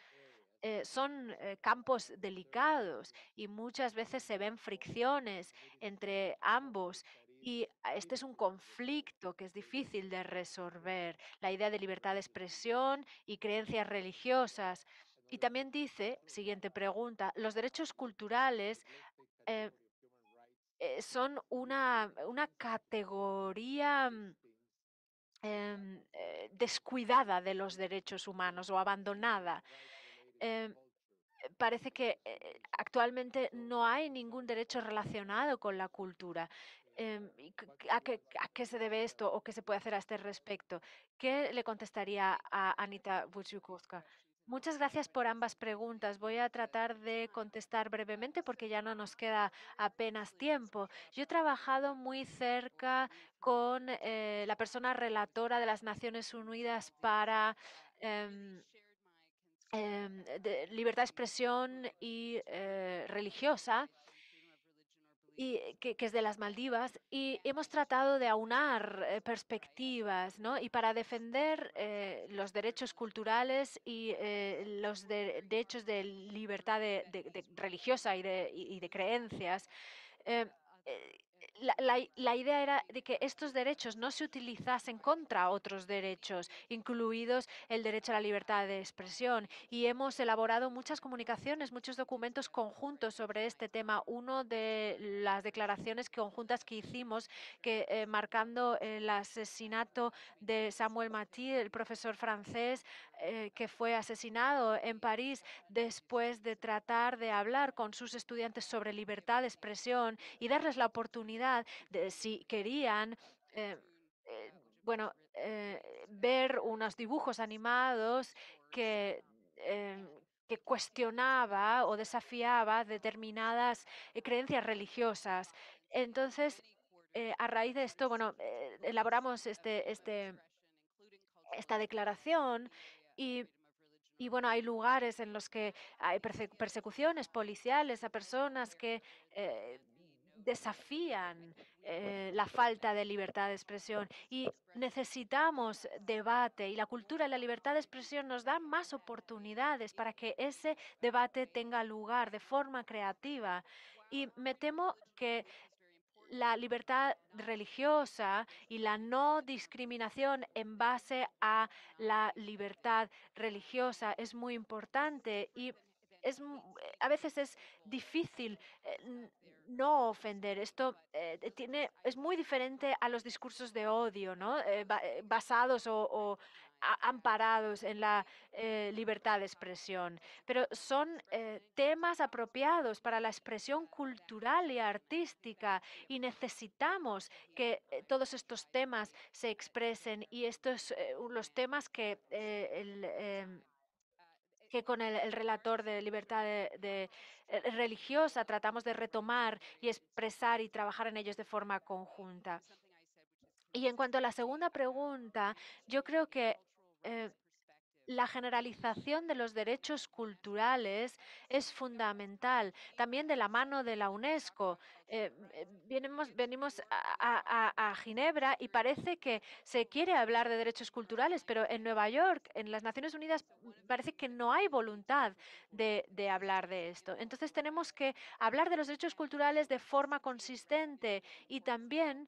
Son campos delicados y muchas veces se ven fricciones entre ambos. Y este es un conflicto que es difícil de resolver, la idea de libertad de expresión y creencias religiosas. Y también dice, siguiente pregunta, los derechos culturales eh, son una categoría descuidada de los derechos humanos o abandonada. Em, Parece que actualmente no hay ningún derecho relacionado con la cultura. ¿Y a qué se debe esto o qué se puede hacer a este respecto? ¿Qué le contestaría a Anita Buciukowska? Muchas gracias por ambas preguntas. Voy a tratar de contestar brevemente porque ya no nos queda apenas tiempo. Yo he trabajado muy cerca con la persona relatora de las Naciones Unidas para em, de libertad de expresión y religiosa, y que es de las Maldivas, y hemos tratado de aunar perspectivas, ¿no? Y para defender los derechos culturales y los derechos de libertad de religiosa y de creencias, eh, eh, la idea era de que estos derechos no se utilizasen contra otros derechos, incluidos el derecho a la libertad de expresión. Y hemos elaborado muchas comunicaciones, muchos documentos conjuntos sobre este tema. Uno de las declaraciones conjuntas que hicimos, que marcando el asesinato de Samuel Paty, el profesor francés que fue asesinado en París después de tratar de hablar con sus estudiantes sobre libertad de expresión y darles la oportunidad de si querían, eh, eh, bueno, ver unos dibujos animados que, que cuestionaba o desafiaba determinadas creencias religiosas. Entonces, a raíz de esto, bueno, elaboramos esta declaración y bueno, hay lugares en los que hay persecuciones policiales a personas que eh, desafían la falta de libertad de expresión y necesitamos debate y la cultura y la libertad de expresión nos dan más oportunidades para que ese debate tenga lugar de forma creativa. Y me temo que la libertad religiosa y la no discriminación en base a la libertad religiosa es muy importante y a veces es difícil no ofender. Esto es muy diferente a los discursos de odio, ¿no? Basados o amparados en la libertad de expresión. Pero son temas apropiados para la expresión cultural y artística y necesitamos que todos estos temas se expresen y estos los temas que con el relator de libertad religiosa tratamos de retomar y expresar y trabajar en ellos de forma conjunta. Y en cuanto a la segunda pregunta, yo creo que eh, la generalización de los derechos culturales es fundamental, también de la mano de la UNESCO. Venimos a Ginebra y parece que se quiere hablar de derechos culturales, pero en Nueva York, en las Naciones Unidas, parece que no hay voluntad de hablar de esto. Entonces tenemos que hablar de los derechos culturales de forma consistente y también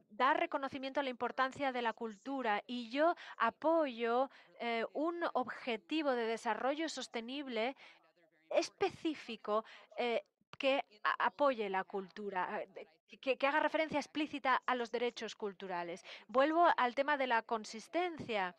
dar reconocimiento a la importancia de la cultura. Y yo apoyo un objetivo de desarrollo sostenible específico que apoye la cultura, que haga referencia explícita a los derechos culturales. Vuelvo al tema de la consistencia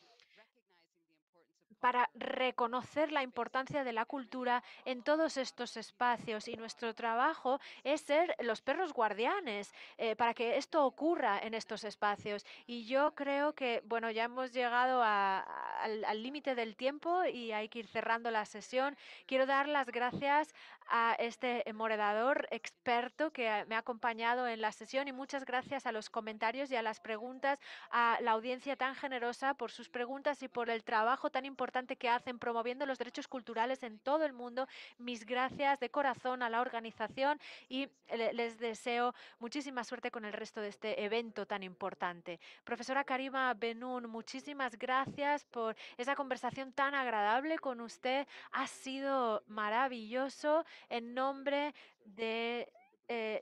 para reconocer la importancia de la cultura en todos estos espacios. Y nuestro trabajo es ser los perros guardianes para que esto ocurra en estos espacios. Y yo creo que, bueno, ya hemos llegado al límite del tiempo y hay que ir cerrando la sesión. Quiero dar las gracias a este moderador experto que me ha acompañado en la sesión y muchas gracias a los comentarios y a las preguntas, a la audiencia tan generosa por sus preguntas y por el trabajo tan importante que hacen promoviendo los derechos culturales en todo el mundo. Mis gracias de corazón a la organización y les deseo muchísima suerte con el resto de este evento tan importante. Profesora Karima Benún, muchísimas gracias por esa conversación tan agradable con usted. Ha sido maravilloso. En nombre de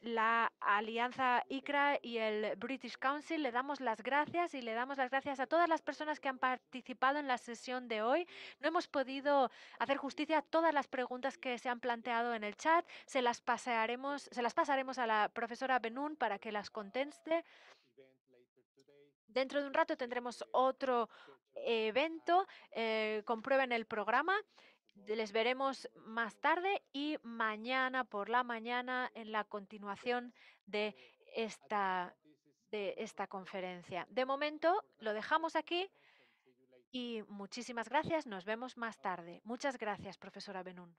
la Alianza ICRA y el British Council, le damos las gracias y le damos las gracias a todas las personas que han participado en la sesión de hoy. No hemos podido hacer justicia a todas las preguntas que se han planteado en el chat. Se las pasaremos a la profesora Benún para que las conteste. Dentro de un rato tendremos otro evento. Comprueben el programa. Les veremos más tarde y mañana por la mañana en la continuación de esta, de esta conferencia. De momento lo dejamos aquí y muchísimas gracias. Nos vemos más tarde. Muchas gracias, profesora Benún.